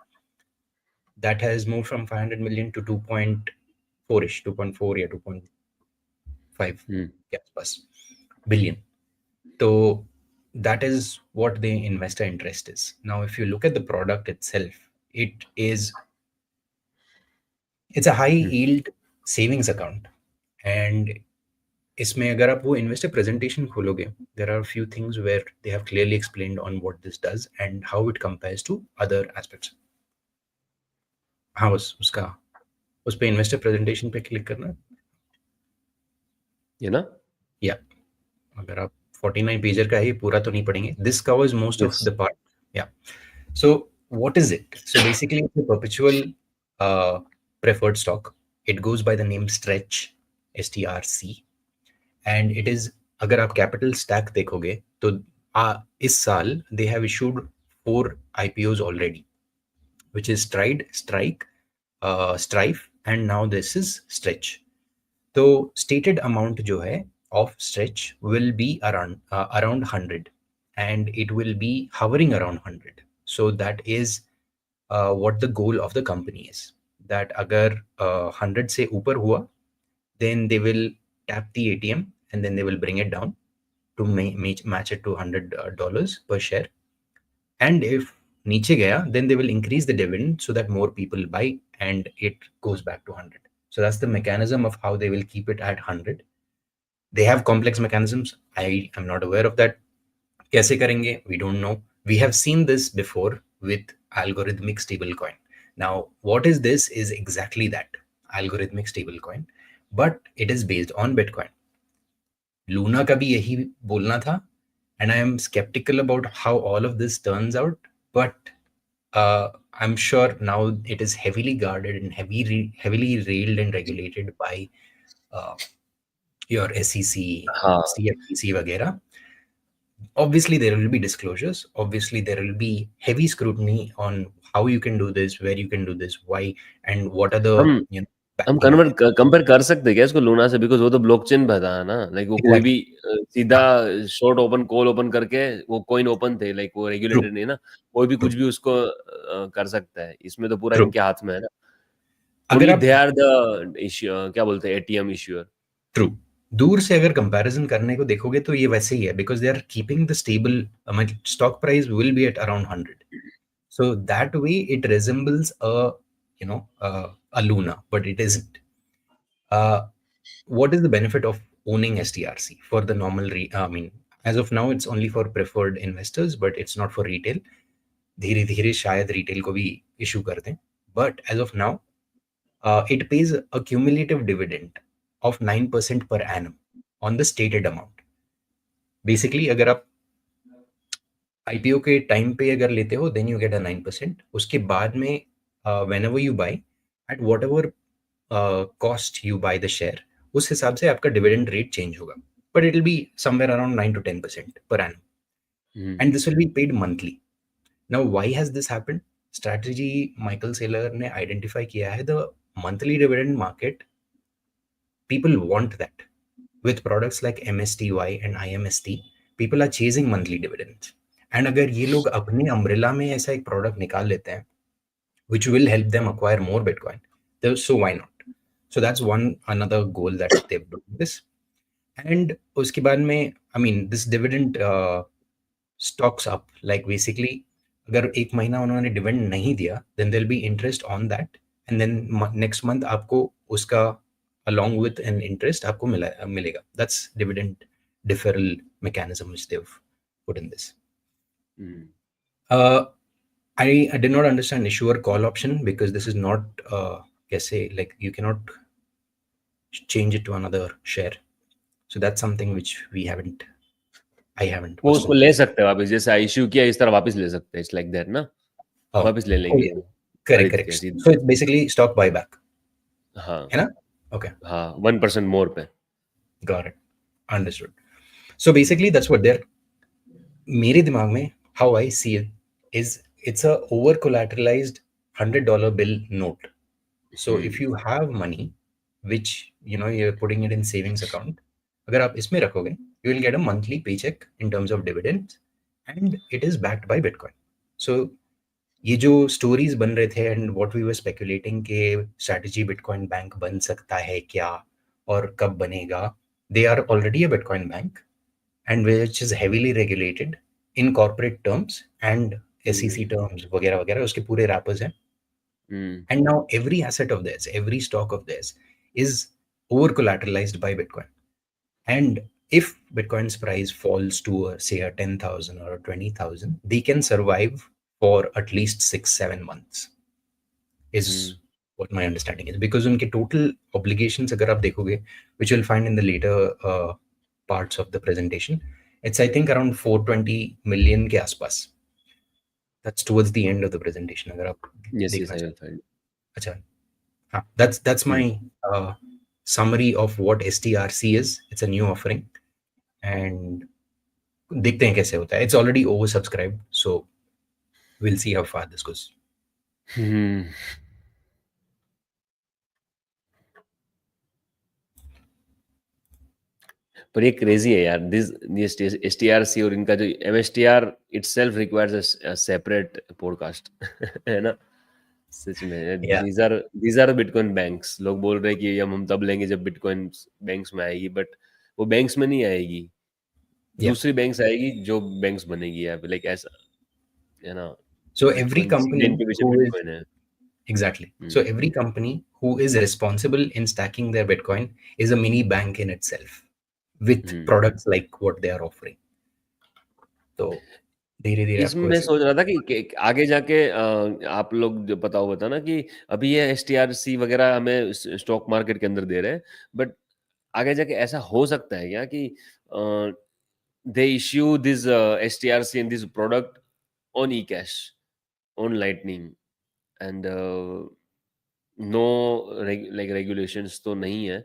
that has moved from 500 million to 2.4ish, 2.4 या 2.5 के आसपास billion. So that is what the investor interest is. Now, if you look at the product itself, it's a high yield savings account. And इसमें अगर आप वो investor presentation खोलोगे, there are a few things where they have clearly explained on what this does and how it compares to other aspects. हाँ, बस उस पे investor presentation पे क्लिक करना, ये ना. या अगर आप 49 पेजर का है, पूरा तो नहीं पढ़ेंगे. This covers most of the part. Yeah. So what is it? So basically it's a perpetual preferred stock. It goes by the name Stretch, STRC, and it is, अगर आप capital stack देखोगे तो इस साल they have issued 4 IPOs already, which is Stride, Strike, Strife, and now this is Stretch. तो stated amount जो है of Stretch will be around 100, and it will be hovering around 100. So that is what the goal of the company is. That अगर 100 से ऊपर हुआ, then they will tap the ATM and then they will bring it down to match it to $100 per share. And if नीचे गया, then they will increase the dividend so that more people buy and it goes back to 100. So that's the mechanism of how they will keep it at 100. They have complex mechanisms. I am not aware of that. कैसे करेंगे? We don't know. We have seen this before with algorithmic stablecoin. Now, what is this is exactly that, algorithmic stablecoin, but it is based on Bitcoin. Luna का भी यही बोलना था, and I am skeptical about how all of this turns out, but I'm sure now it is heavily guarded and heavily railed and regulated by your SEC, CFTC वगैरह. Obviously there will be disclosures, obviously there will be heavy scrutiny on how you can do this, where you can do this, why, and what are the हम हम banking convert methods. Compare कर सकते हैं क्या इसको Luna से? Because वो तो ब्लॉकचेन पे था ना, लाइक वो कोई भी Exactly. सीधा शॉर्ट ओपन कॉल ओपन करके वो कॉइन ओपन थे, लाइक वो True. रेगुलेटेड नहीं ना, कोई भी True. कुछ भी उसको कर सकता है, इसमें तो पूरा True. इनके हाथ में है ना, अगर ओनली आप दे आर द इश्यू, क्या बोलते हैं, एटीएम इश्यूअर। ट्रू दूर से अगर कंपैरिजन करने को देखोगे तो ये वैसे ही है, because they are keeping the stable stock price will be at around 100. So that way it resembles a, a Luna, but it isn't. Uh, what is the benefit of owning STRC for the normal? I mean, as of now, it's only for preferred investors, but it's not for retail. धीरे धीरे शायद retail को भी issue कर दें. But as of now, it pays a cumulative dividend of 9% per annum on the stated amount. Basically, अगर आप IPO के टाइम पे अगर लेते हो देन यू गेट अ 9%. उसके बाद में whenever you buy at whatever cost you buy the share, उस हिसाब से आपका डिविडेंड रेट चेंज होगा, but it will be somewhere around 9 to 10% per annum, and this will be paid monthly. Now why has this happened? Strategy Michael Saylor ने identify किया है, the monthly dividend market, people want that. With products like MSTY and IMST, people are chasing monthly dividends. And अगर ये लोग अपने umbrella में ऐसा एक product निकाल लेते हैं which will help them acquire more Bitcoin, so why not? So that's one another goal that they've done this. And उसके बाद में, I mean, this dividend stocks up, like basically अगर एक महीना उन्होंने डिविडेंड नहीं दिया then there'll be interest on that, and then next month आपको उसका along with an interest आपको मिलेगा. That's dividend deferral mechanism which they've put in this. I did not understand issuer call option because this is not कैसे, like you cannot change it to another share. So that's something which I haven't वो उसको उसको ले सकते हैं वापस, जैसे issue किया इस तरह वापस ले सकते हैं, इट्स लाइक दैट ना, oh, वापस ले oh लेंगे yeah, वो correct, खरीद के correct. सीधे। So it's basically stock buyback, हाँ है ना? Okay, हाँ, 1% मोर पे। got it, understood. So basically that's what they're, मेरे दिमाग में how I see it is it's a over collateralized $100 bill note. So if you have money which you're putting it in savings account, अगर आप इसमें रखोगे you will get a monthly paycheck in terms of dividends, and it is backed by Bitcoin. So ये जो stories बन रहे थे and what we were speculating के स्ट्रैटेजी बिटकॉइन बैंक बन सकता है क्या और कब बनेगा, they are already a Bitcoin bank and which is heavily regulated in corporate terms and SEC terms वगैरह वगैरह, उसके पूरे wrappers हैं. And now every asset of theirs, every stock of theirs is over collateralized by Bitcoin. And if Bitcoin's price falls to say a 10,000 or a 20,000, they can survive for at least 6-7 months is what my understanding is, because उनके total obligations अगर आप देखोगे, which you'll find in the later parts of the presentation, it's I think around 420 million के आसपास. That's towards the end of the presentation अगर आप Yes, देखना I will चाहें. find. अच्छा, हाँ, that's my summary of what STRC is. It's a new offering and देखते हैं कैसे होता है. It's already oversubscribed, so we'll see how far this goes. पर ये क्रेजी है यार, दिस एसटीआरसी और इनका जो MSTR itself requires a separate podcast है ना, सच में। Yeah. These are Bitcoin banks. लोग बोल रहे हैं कि हम तब लेंगे जब बिटकॉइन बैंक्स में आएगी, बट वो बैंक्स में नहीं आएगी, दूसरी बैंक्स आएगी जो बैंक्स बनेगी यहाँ पे, लाइक ऐसा है ना। So every बिटकॉइन सीधे company इनके पीछे who is बिटकॉइन है। exactly. So every company who is responsible in stacking their Bitcoin is a mini bank in itself with products like what they are offering. तो धीरे धीरे इसमें आपको मैं ऐसे सोच रहा था कि आगे जाके आप लोग जो पता होगा ना कि अभी ये एसटीआरसी वगैरह हमें स्टॉक मार्केट के अंदर दे रहे हैं, बट आगे जाके ऐसा हो सकता है क्या कि they issue this STRC and this product on e cash, on Lightning, and no like regulations तो नहीं है,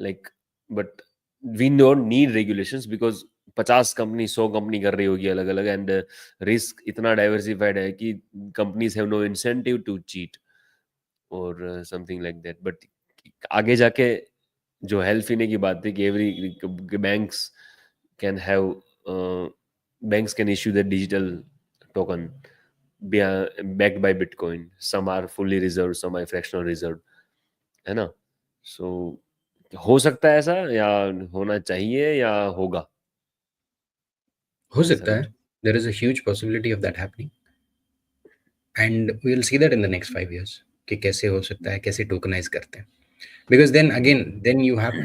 like but we don't need regulations because 50 company 100 company कर रही होगी अलग अलग, एंड रिस्क इतना डाइवर्सिफाइड है कि companies have no incentive to cheat और समथिंग लाइक दैट. बट आगे जाके जो हेल्थ फीने की बात थी कि every banks can have banks can issue the digital token backed by Bitcoin. Some are fully reserved, some are fractional reserved, है ना? So हो सकता है ऐसा, या होना चाहिए, या होगा? हो ऐसा सकता है. कुछ. There is a huge possibility of that happening, and we will see that in the next 5 years कि कैसे हो सकता है, कैसे tokenize करते हैं. Because then again, then you have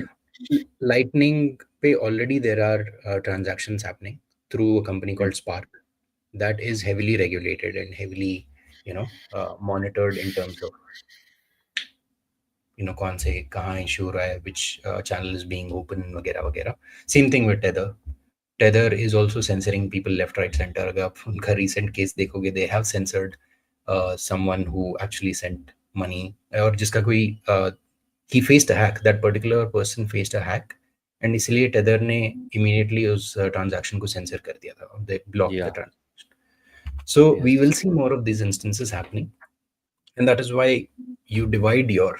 Lightning पे already there are transactions happening through a company called Spark that is heavily regulated and heavily, monitored in terms of, कौन से कहाँ issue हो रहा है, which channel is being open वगैरह वगैरह. Same thing with Tether. Tether is also censoring people left, right, center. अगर आप उनका recent case देखोगे, they have censored someone who actually sent money, और जिसका कोई he faced a hack. That particular person faced a hack, and इसलिए Tether ने immediately उस transaction को censor कर दिया था. They blocked the Yeah. transaction. So we will Yes. see more of these instances happening, and that is why you divide your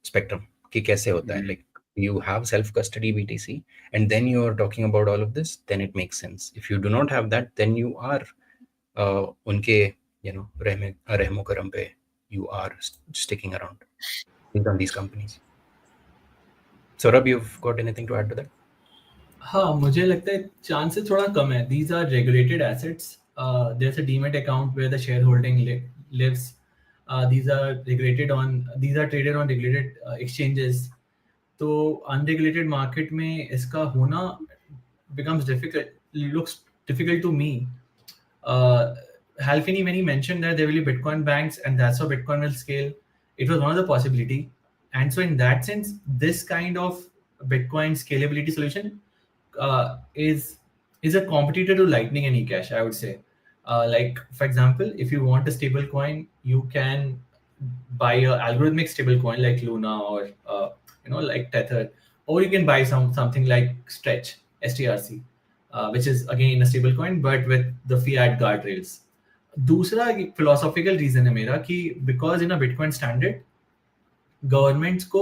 spectrum कि कैसे होता है. Like you have self custody BTC, and then you are talking about all of this, then it makes sense. If you do not have that, then you are उनके रहमो करम पे you are sticking around on these companies. Saurabh, you've got anything to add to that? हाँ, मुझे लगता है chances थोड़ा कम है. These are regulated assets. There's a demat account where the shareholding lives. These are traded on regulated exchanges. तो unregulated market में इसका होना looks difficult to me. Halfini, when he mentioned that there will be Bitcoin banks and that's how Bitcoin will scale, it was one of the possibility. And so in that sense, this kind of Bitcoin scalability solution is a competitor to Lightning and eCash, I would say. Like, for example, if you want a stable coin, you can buy a algorithmic stable coin like Luna or like Tether, or you can buy something like Stretch, STRC, which is again a stable coin but with the fiat guardrails. दूसरा philosophical reason है मेरा कि because in a Bitcoin standard governments को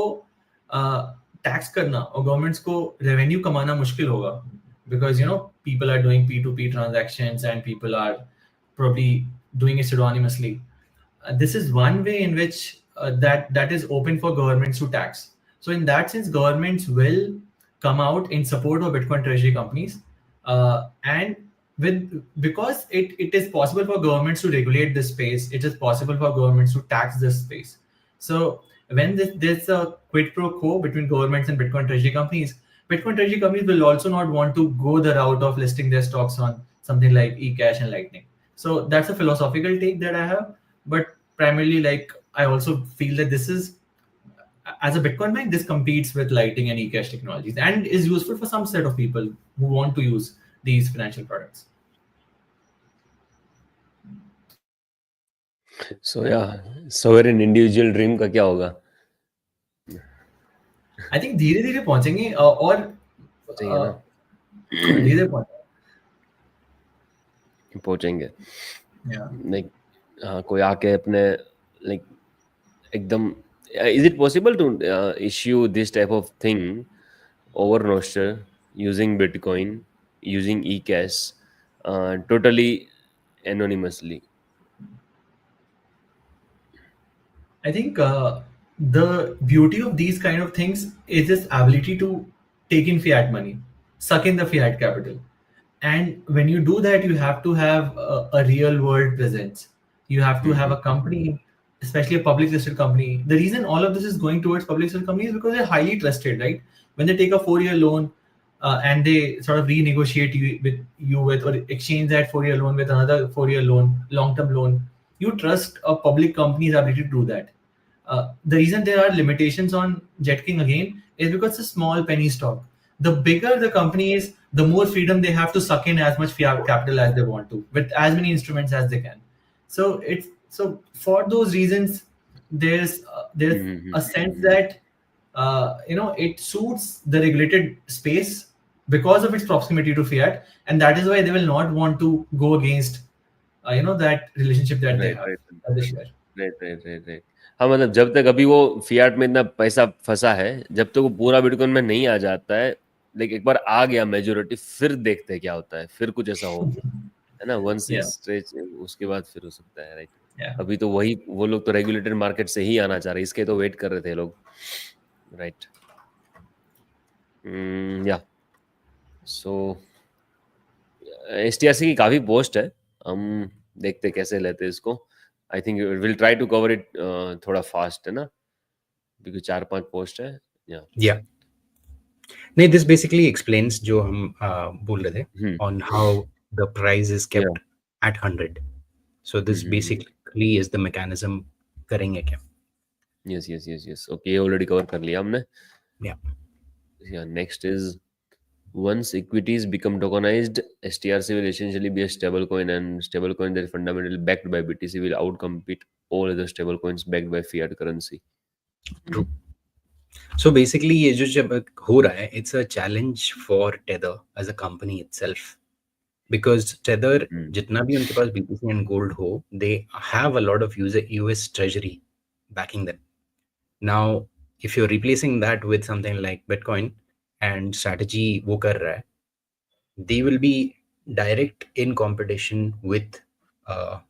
tax करना और governments को revenue कमाना मुश्किल होगा because people are doing P2P transactions and people are probably doing it pseudonymously. This is one way in which that is open for governments to tax. So in that sense, governments will come out in support of Bitcoin treasury companies, and because it is possible for governments to regulate this space, it is possible for governments to tax this space. So when there's a quid pro quo between governments and Bitcoin treasury companies will also not want to go the route of listing their stocks on something like eCash and Lightning. So that's a philosophical take that I have. But primarily, like, I also feel that this is, as a Bitcoin bank, this competes with Lightning and eCash technologies and is useful for some set of people who want to use these financial products. So yeah, sovereign individual dream का क्या होगा? I think धीरे धीरे पहुंचेंगे और पहुंचेंगे ना? धीरे पहुंचेंगे. Yeah. Like कोई आके अपने like एकदम, is it possible to issue this type of thing over roster using Bitcoin, using eCash, totally anonymously? I think the beauty of these kind of things is this ability to take in fiat money, suck in the fiat capital. And when you do that, you have to have a real world presence. You have to have a company, especially a public listed company. The reason all of this is going towards public listed companies is because they're highly trusted, right? When they take a 4-year loan and they sort of renegotiate with or exchange that 4-year loan with another 4-year loan, long-term loan, you trust a public company's ability to do that. The reason there are limitations on JetKing again is because it's a small penny stock. The bigger the company is, the more freedom they have to suck in as much fiat capital as they want to, with as many instruments as they can. So for those reasons, there's a sense that it suits the regulated space because of its proximity to fiat, and that is why they will not want to go against that relationship that they right have right that they share. Right right right right. हाँ मतलब जब तक अभी वो Fiat में इतना पैसा फंसा है, जब तक वो पूरा बिटकॉइन में नहीं आ जाता है, लाइक एक बार आ गया मेजोरिटी, फिर देखते हैं क्या होता है, फिर कुछ ऐसा हो, है ना, वंस Yeah, स्ट्रेच, उसके बाद फिर हो सकता है, राइट। yeah. अभी तो वही वो लोग तो रेगुलेटेड मार्केट से ही आना चाह रहे, इसके तो वेट कर रहे थे लोग, राइट। या सो एसटीआरसी की काफ़ी पोस्ट है, हम देखते कैसे लेते हैं इसको। I think will try to cover it थोड़ा फास्ट, है ना, क्योंकि 4-5 पोस्ट है। या नहीं, दिस बेसिकली एक्सप्लेन्स जो हम बोल रहे थे on how the price is kept at 100. So this basically is the mechanism करेंगे क्या। Yes yes yes yes, okay, already cover कर लिया हमने। या next is once equities become tokenized, STRC will essentially be a stable coin, and stable coin that is fundamentally backed by BTC will outcompete all other stable coins backed by fiat currency. True. So basically ये जो जब हो रहा है, it's a challenge for Tether as a company itself, because Tether जितना भी उनके पास बीटीसी एंड गोल्ड हो, they have a lot of US treasury backing them. Now if you are replacing that with something like Bitcoin and strategy वो कर रहा है, they will be direct in competition with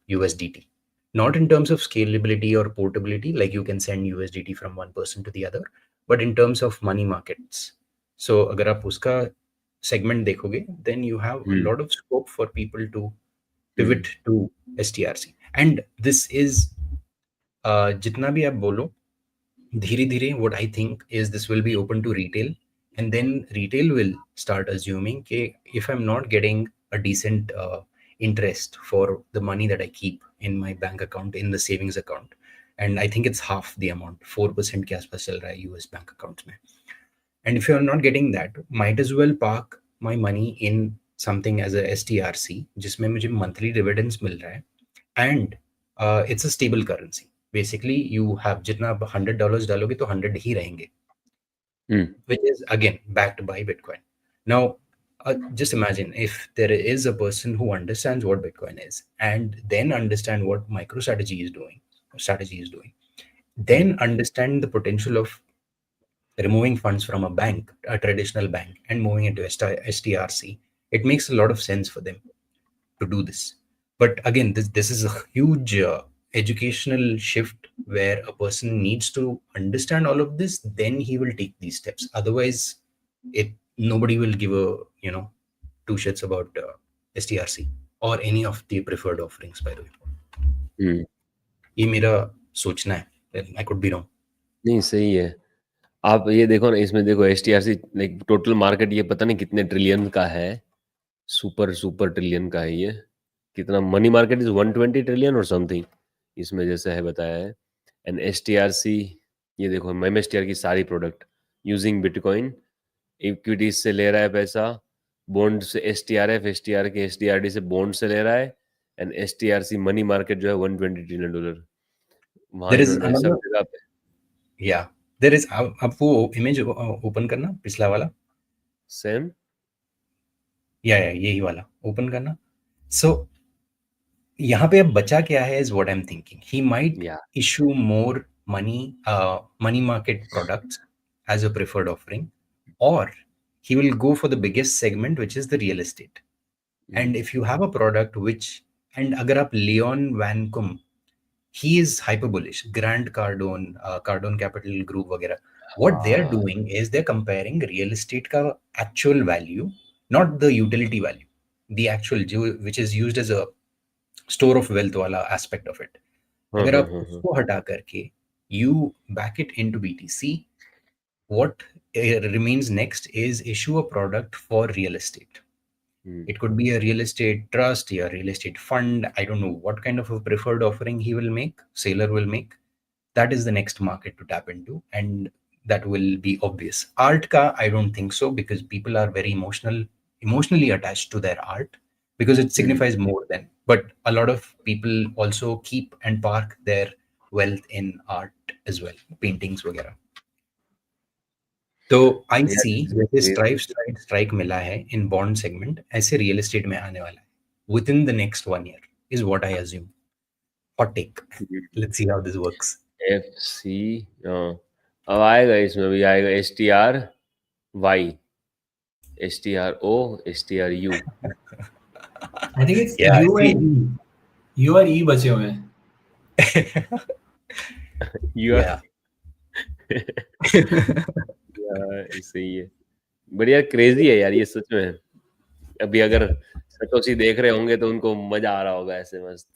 USDT. Not in terms of scalability or portability, like you can send USDT from one person to the other, but in terms of money markets. So agar aap uska segment dekhoge, then you have a lot of scope for people to pivot to STRC. And this is jitna bhi aap bolo, धीरे धीरे what I think is this will be open to retail, and then retail will start assuming that if I'm not getting a decent interest for the money that I keep in my bank account, in the savings account, and I think it's half the amount, 4% के आसपास चल रहा है US bank accounts में, and if you're not getting that, might as well park my money in something as a STRC जिसमें मुझे monthly dividends मिल रहा है, and it's a stable currency. Basically you have jitna आप $100 डालोगे तो 100 ही रहेंगे, which is again backed by Bitcoin. Now just imagine if there is a person who understands what Bitcoin is and then understand what MicroStrategy is doing, then understand the potential of removing funds from a bank, a traditional bank, and moving into STRC. It makes a lot of sense for them to do this. But again, this is a huge educational shift where a person needs to understand all of this, then he will take these steps. Otherwise nobody will give a two shits about STRC or any of the preferred offerings, by the way. ये मेरा सोचना है, I could be wrong. नहीं सही है। आप ये देखो ना, इसमें देखो STRC लाइक टोटल मार्केट ये पता नहीं कितने ट्रिलियन का है, सुपर ट्रिलियन का है ये, कितना मनी मार्केट इज 120 ट्रिलियन और समथिंग, इसमें जैसे है बताया है। एंड STRC ये देखो, MMSTR की सारी प्रोडक्ट यूजिंग बिटकॉइन, इक्विटीज से ले रहा है पैसा, बॉन्ड से STRF, STR के SDRD से बॉन्ड से ले रहा है, एंड STRC मनी मार्केट जो है $120 ट्रिलियन, वहाँ इन्होंने सब जगह पे। Yeah, there is, आप वो इमेज ओपन करना, पिछला वाला सेम, या यही वाला ओपन करना। सो यहाँ पे अब बचा क्या है, is what I am thinking, he might issue more money market products as a preferred offering, or he will go for the biggest segment, which is the real estate. And if you have a product which, and agar aap Leon Vancombe, he is hyper bullish, Grant Cardone Capital Group वगैरह, what they are doing is they're comparing real estate का actual value, not the utility value, the actual which is used as a store of wealth वाला aspect of it. अगर आप उसको हटा करके you back it into BTC, what remains next is issue a product for real estate. It could be a real estate trust, a real estate fund. I don't know what kind of a preferred offering he will make, seller will make. That is the next market to tap into, and that will be obvious. Art ka, I don't think so, because people are very emotionally attached to their art, because it signifies more than. But a lot of people also keep and park their wealth in art as well, paintings वगैरह. तो I Yeah, see this is जैसे crazy. Strike मिला है in bond segment, ऐसे real estate में आने वाला है within the next 1 year is what I assume. Hot take. Let's see how this works. FC, अब आएगा, इसमें भी आएगा STRY, STRO, STRU. I think it's Yeah, U see. and E. U और E बचे हुए हैं. You are, Yeah. यार सही है. बट यार क्रेजी है यार ये सच में. अभी अगर सतोशी देख रहे होंगे तो उनको मजा आ रहा होगा ऐसे मस्त.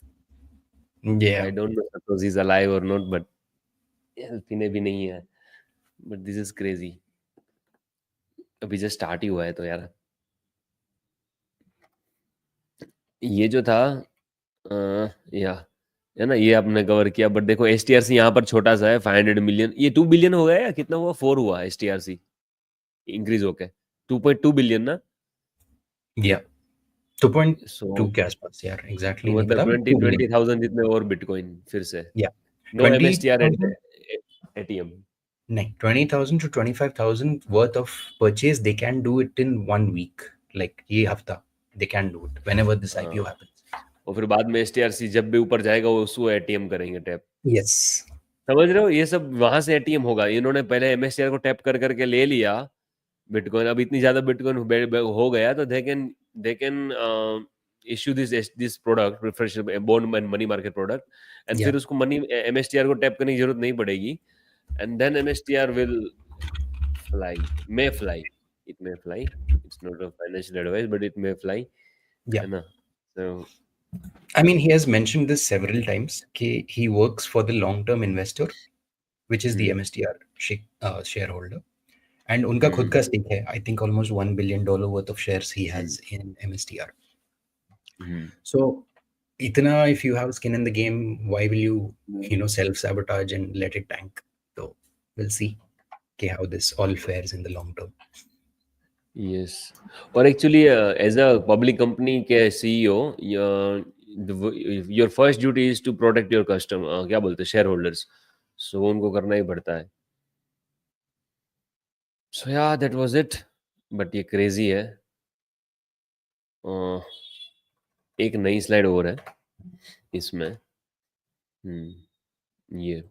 Yeah. I don't know Satoshi is alive और नॉट, बट पीने भी नहीं है. But this is crazy. अभी जस्ट स्टार्ट ही हुआ है तो यार. ये जो था या है ना, ये आपने कवर किया. बट देखो STRC यहाँ पर छोटा सा है, 500 मिलियन. ये 2 बिलियन हो गया या कितना हुआ? 4 हुआ STRC इंक्रीज होके 2.2 बिलियन ना. Yeah. 2.2 सो के आसपास यार, एग्जैक्टली तो नहीं पता, मतलब but 2 million. 20,000 जितने और बिटकॉइन फिर से. Yeah. No MSTR 20,000. ATM. नहीं, 20,000 to 25,000 worth of purchase they can do it in 1 week. Like ये हफ्ता they can do it whenever this IPO happens. और फिर बाद में STRC जब भी ऊपर जाएगा वो उसको ATM करेंगे टैप. Yes. समझ रहे हो, ये सब वहां से ATM होगा. इन्होंने पहले MSTR को टैप कर करके ले लिया बिटकॉइन. अब इतनी ज्यादा बिटकॉइन हो गया तो they can issue this product, refresh bond and money market product, and Yeah. फिर उसको मनी MSTR को टैप करने की जरूरत नहीं पड़ेगी. And then MSTR will may fly. It may fly. It's not a financial advice, but it may fly. Yeah. है ना. So I mean, he has mentioned this several times. He works for the long-term investor, which is the MSTR shareholder, and उनका खुद का stake है. I think almost $1 billion worth of shares he has in MSTR. So, itna, if you have skin in the game, why will you self-sabotage and let it tank? So we'll see how this all fares in the long term. yes. और actually as a public company के CEO, your first duty is to protect your customer, क्या बोलते हैं, share holders. सो उनको करना ही पड़ता है. सो या दैट वाज इट. बट ये क्रेजी है. एक नई स्लाइड और है इसमें. ये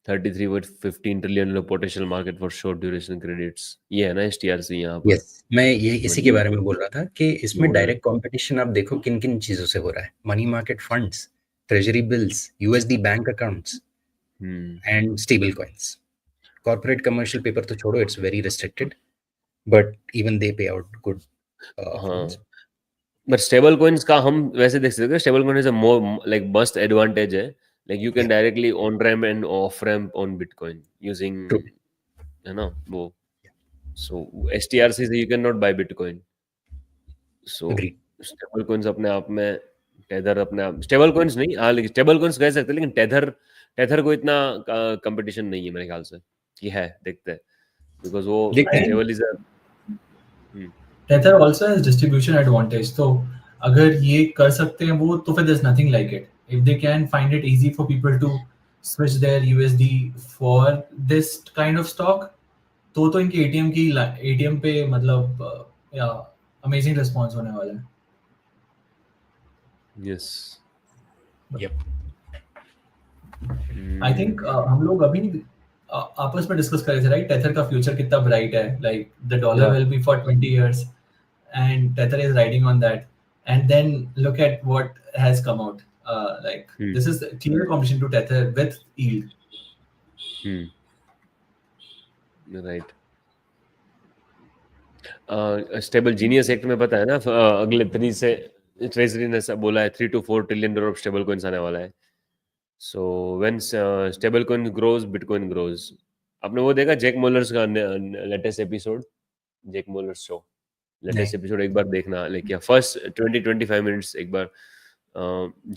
33.15 trillion potential market for short duration credits. ये है ना STRC यहाँ पर. Yes. मैं ये इसी के बारे में बोल रहा था कि इसमें बोल रहे डायरेक्ट कंपटीशन आप देखो किन किन चीजों से हो रहा है. Money market funds, treasury bills, USD bank accounts and stablecoins. Corporate commercial paper तो छोड़ो, it's very restricted, but even they pay out good funds. But stablecoins का हम वैसे देख सकते हैं. Stablecoin is a more like must advantage है. Like you can directly on ramp and off ramp on bitcoin using, True. है ना वो. सो STRC से you can not bye bitcoin. So Agreed. Stablecoins अपने आप में, tether अपने आप, स्टेबल कॉइन्स नहीं, हाँ लेकिन स्टेबल कॉइन्स कह सकते हैं, लेकिन टेथर को इतना कंपटीशन नहीं है मेरे ख्याल से. कि है, देखते हैं, बिकॉज वो देखते हैं. Stable is a. Tether also has distribution advantage. तो अगर ये कर सकते हैं वो, तो फिर there's nothing like it. If they can find it easy for people to switch their USD for this kind of stock, तो इनके ATM पे मतलब या amazing response होने वाला है. यस. Yep. I think हम लोग अभी आपस में डिस्कस कर रहे थे, राइट, टेथर का फ्यूचर कितना ब्राइट है. Like the dollar will B for 20 years and Tether is riding on that. And then look at what has come out. This is clear competition to Tether with yield. Right. Stable genius act में पता है ना, अगले 3 से treasury ने बोला है $3 to 4 trillion of stable coins आने वाला है. सो when stable coin grows, Bitcoin grows. आपने वो देखा जैक मोलर्स का latest episode, Jack Mallers show latest episode? एक बार देखना, लेकिन फर्स्ट 20-25 मिनट्स एक बार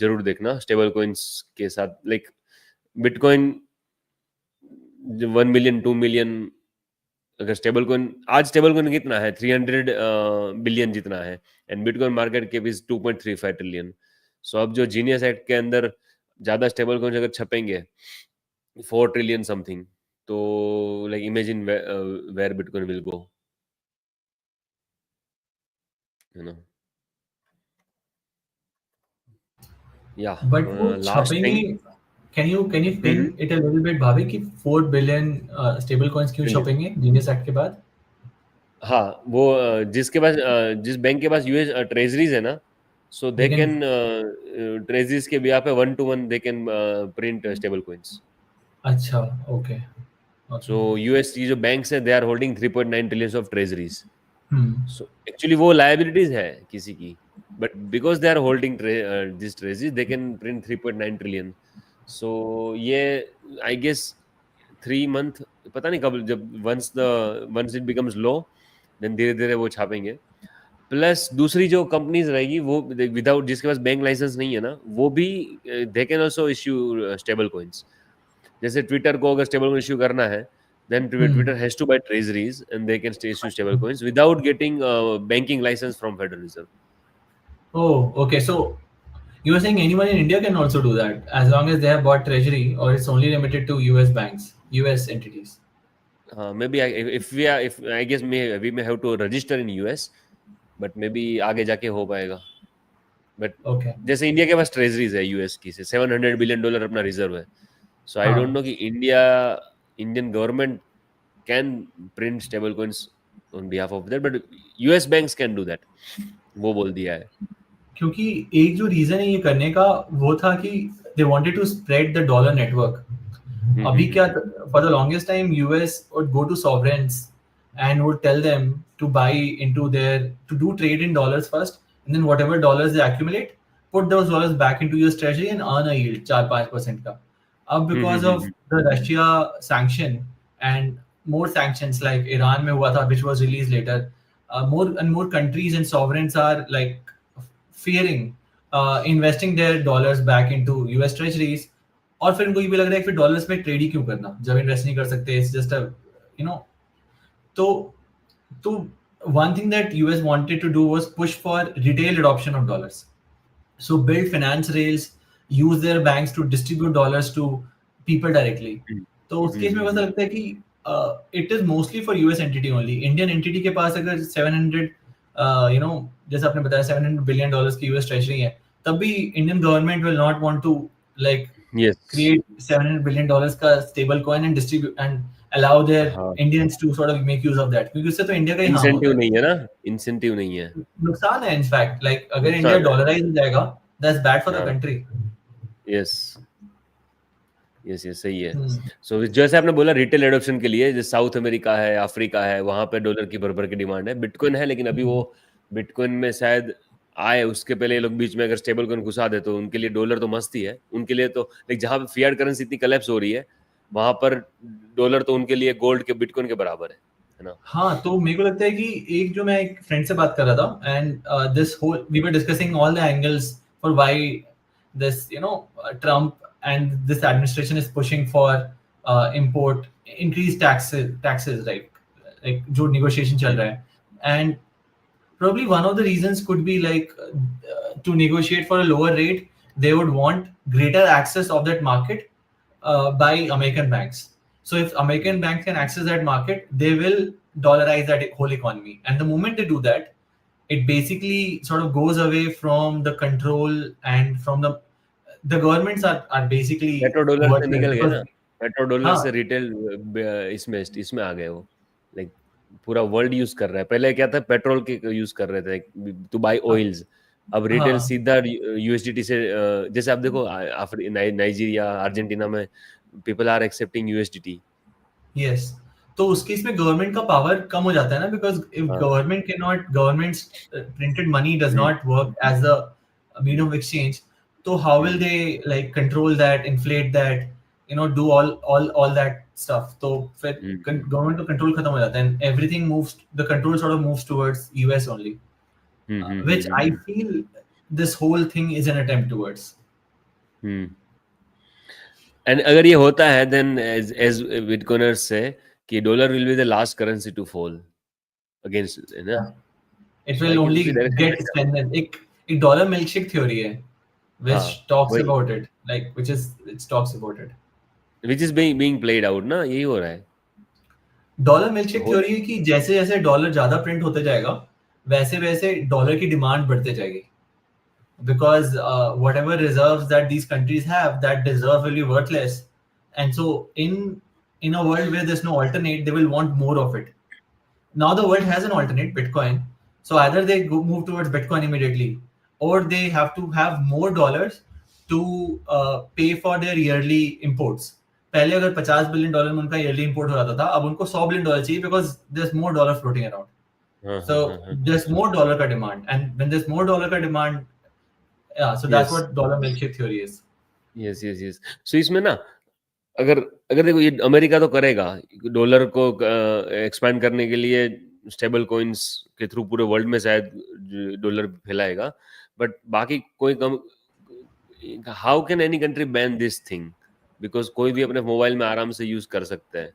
जरूर देखना. स्टेबल कॉइन्स के साथ लाइक बिटकॉइन 1 मिलियन 2 मिलियन, अगर स्टेबल कॉइन, आज स्टेबल कॉइन कितना है, 300 बिलियन जितना है, and bitcoin market cap is 2.35 trillion. So अब जो जीनियस एक्ट के अंदर ज्यादा स्टेबल कॉइन अगर छपेंगे 4 ट्रिलियन समथिंग, तो like imagine where Bitcoin will go, you know. Yeah. But वो Last thing. छापेंगे, can you ping hmm, it a little bit भाभी कि 4 billion स्टेबल कॉइन्स क्यों trillion. छापेंगे जीनियस एक्ट के बाद? हाँ, वो जिसके पास जिस बैंक के पास यूएस ट्रेजरीज है ना, so they They can, can treasuries के बिहा पे 1 to 1 they can print stablecoins. अच्छा, ओके, ओके, सो यूएस की जो बैंक्स है, they are holding 3.9 trillions of treasuries. Hmm, so actually वो लायबिलिटीज है किसी की, but because they are holding this treasuries they can print 3.9 trillion. So ये I guess 3 month, पता नहीं कब, जब once it becomes low, then धीरे धीरे वो छापेंगे. प्लस दूसरी जो कंपनीज रहेगी वो विदाउट, जिसके पास बैंक लाइसेंस नहीं है ना, वो भी they can also issue stable coins. जैसे ट्विटर को अगर स्टेबल कॉइन इश्यू करना है, then Twitter hmm. Has to buy treasuries and they can issue stable coins without getting banking licence from Federal Reserve. Oh, okay. So you were saying anyone in India can also do that as long as they have bought treasury, or it's only limited to US banks, US entities. Maybe if I guess we may have to register in US, but maybe आगे जाके हो पाएगा. But Okay. जैसे India के पास treasuries है US की, से $700 billion अपना रिजर्व है. सो आई डोंट हाँ, नो कि Indian government can print stable coins on behalf of that, but US banks can do that, वो बोल दिया है. क्योंकि एक जो रीजन है ये करने का वो था कि they wanted to spread the dollar network. अभी क्या, for the longest time US would go to sovereigns and would tell them to buy into their, to do trade in dollars first, and then whatever dollars they accumulate, put those dollars back into US treasury and earn a yield 4-5% का. अब because of the Russia sanction and more sanctions like Iran में हुआ था, which was released later, more and more countries and sovereigns are like fearing investing their dollars back into US treasuries. और फिर उनको ये भी लग रहा है कि फिर डॉलर्स में ट्रेड ही क्यों करना जब इन्वेस्ट नहीं कर सकते. It's just a, you know. तो तो one thing that US wanted to do was push for retail adoption of dollars. So build finance rails, use their banks to distribute dollars to people directly. तो उस case में ऐसा लगता है कि it is mostly for US entity only. Indian entity के पास अगर 700, you know, जैसे आपने बताया $700 बिलियन की यूएस ट्रेजरी है, तब भी Indian government will not want to like yes. create $700 billion का stable coin and distribute and allow their हाँ, Indians to sort of make use of that, क्योंकि उससे तो इंडिया का ही हार्म होता इंसेंटिव है. नहीं है ना, इंसेंटिव नहीं है, नुकसान है इनफैक्ट. लाइक अगर इंडिया नुकसान है. डॉलराइज हो जाएगा, दैट्स बैड फॉर द हाँ, कंट्री. यस, यस, यस, सही है. सो जैसे आपने बोला रिटेल एडॉप्शन के लिए, जैसे साउथ अमेरिका है, अफ्रीका है, वहां पे डॉलर की भर भर की डिमांड है. बिटकॉइन है, लेकिन अभी वो बिटकॉइन में शायद आए उसके पहले ये लोग बीच में अगर स्टेबल कॉइन घुसा दे, तो उनके लिए डॉलर तो मस्त ही है. उनके लिए तो लाइक जहाँ पे फियाट करेंसी इतनी कलेप्स हो रही है, वहां पर डॉलर तो उनके लिए गोल्ड के, बिटकॉइन के बराबर है ना. हाँ, तो मेरे को लगता है कि एक जो मैं एक फ्रेंड से बात कर रहा था, and this whole we were discussing all the angles for why this, you know, Trump and this administration is pushing for import increase taxes, like जो नेगोशिएशन चल रहा है. एंड probably one of the reasons could be like to negotiate for a lower rate, they would want greater access of that market by American banks. So if American banks can access that market, they will dollarize that whole economy. And the moment they do that, it basically sort of goes away from the control and from the governments are basically petro dollar से worthless निकल गए because ना, petro dollar हाँ, से retail इसमें आ गए वो. Like पूरा वर्ल्ड यूज कर रहा है. पहले क्या था, पेट्रोल के यूज कर रहे थे टू बाय ऑयल्स. अब रिटेल हाँ, सीधा यूएसडीटी से, जैसे आप देखो नाइजीरिया, अर्जेंटीना में people are accepting USDT. Yes. तो उस केस में गवर्नमेंट का पावर कम हो जाता है ना, बिकॉज इफ हाँ. Government can not, governments printed money does not work as a medium of exchange, तो how will they like control that, inflate that, you know, do all that stuff. तो फिर government का control खत्म हो जाता है, and everything moves, the control sort of moves towards US only, which I feel this whole thing is an attempt towards. And अगर ये होता है, देन एज बिटकॉइनर्स से कि dollar will be the last currency to fall against, है ना. It so will I guess only उसी direction get में. strengthened. एक dollar milkshake theory है which हाँ, talks वही. about it, like which talks about it. which is being played out ना, यही हो रहा है. डॉलर मिल्कशेक हो थ्योरी है कि जैसे जैसे डॉलर ज्यादा प्रिंट होते जाएगा वैसे वैसे डॉलर की डिमांड बढ़ते जाएगी because whatever reserves that these countries have, that reserve will be worthless, and so in a world where there's no alternate, they will want more of it. Now the world has an alternate, Bitcoin. So either they move towards Bitcoin immediately, or they have to have more dollars to pay for their yearly imports. पहले अगर $50 billion में उनका yearly import हो रहा था अब उनको $100 billion चाहिए because there's more dollar floating around. So there's more dollar का demand, and when there's more dollar का demand, yeah, so that's Yes. what dollar milkshake theory is. yes. So इसमें ना अगर अगर देखो ये अमेरिका तो करेगा डॉलर को एक्सपैंड करने के लिए स्टेबल कॉइन्स के थ्रू पूरे वर्ल्ड में शायद डॉलर फैलाएगा, बट बाकी कोई कम how can any country ban this thing, because कोई भी अपने मोबाइल में आराम से यूज कर सकता है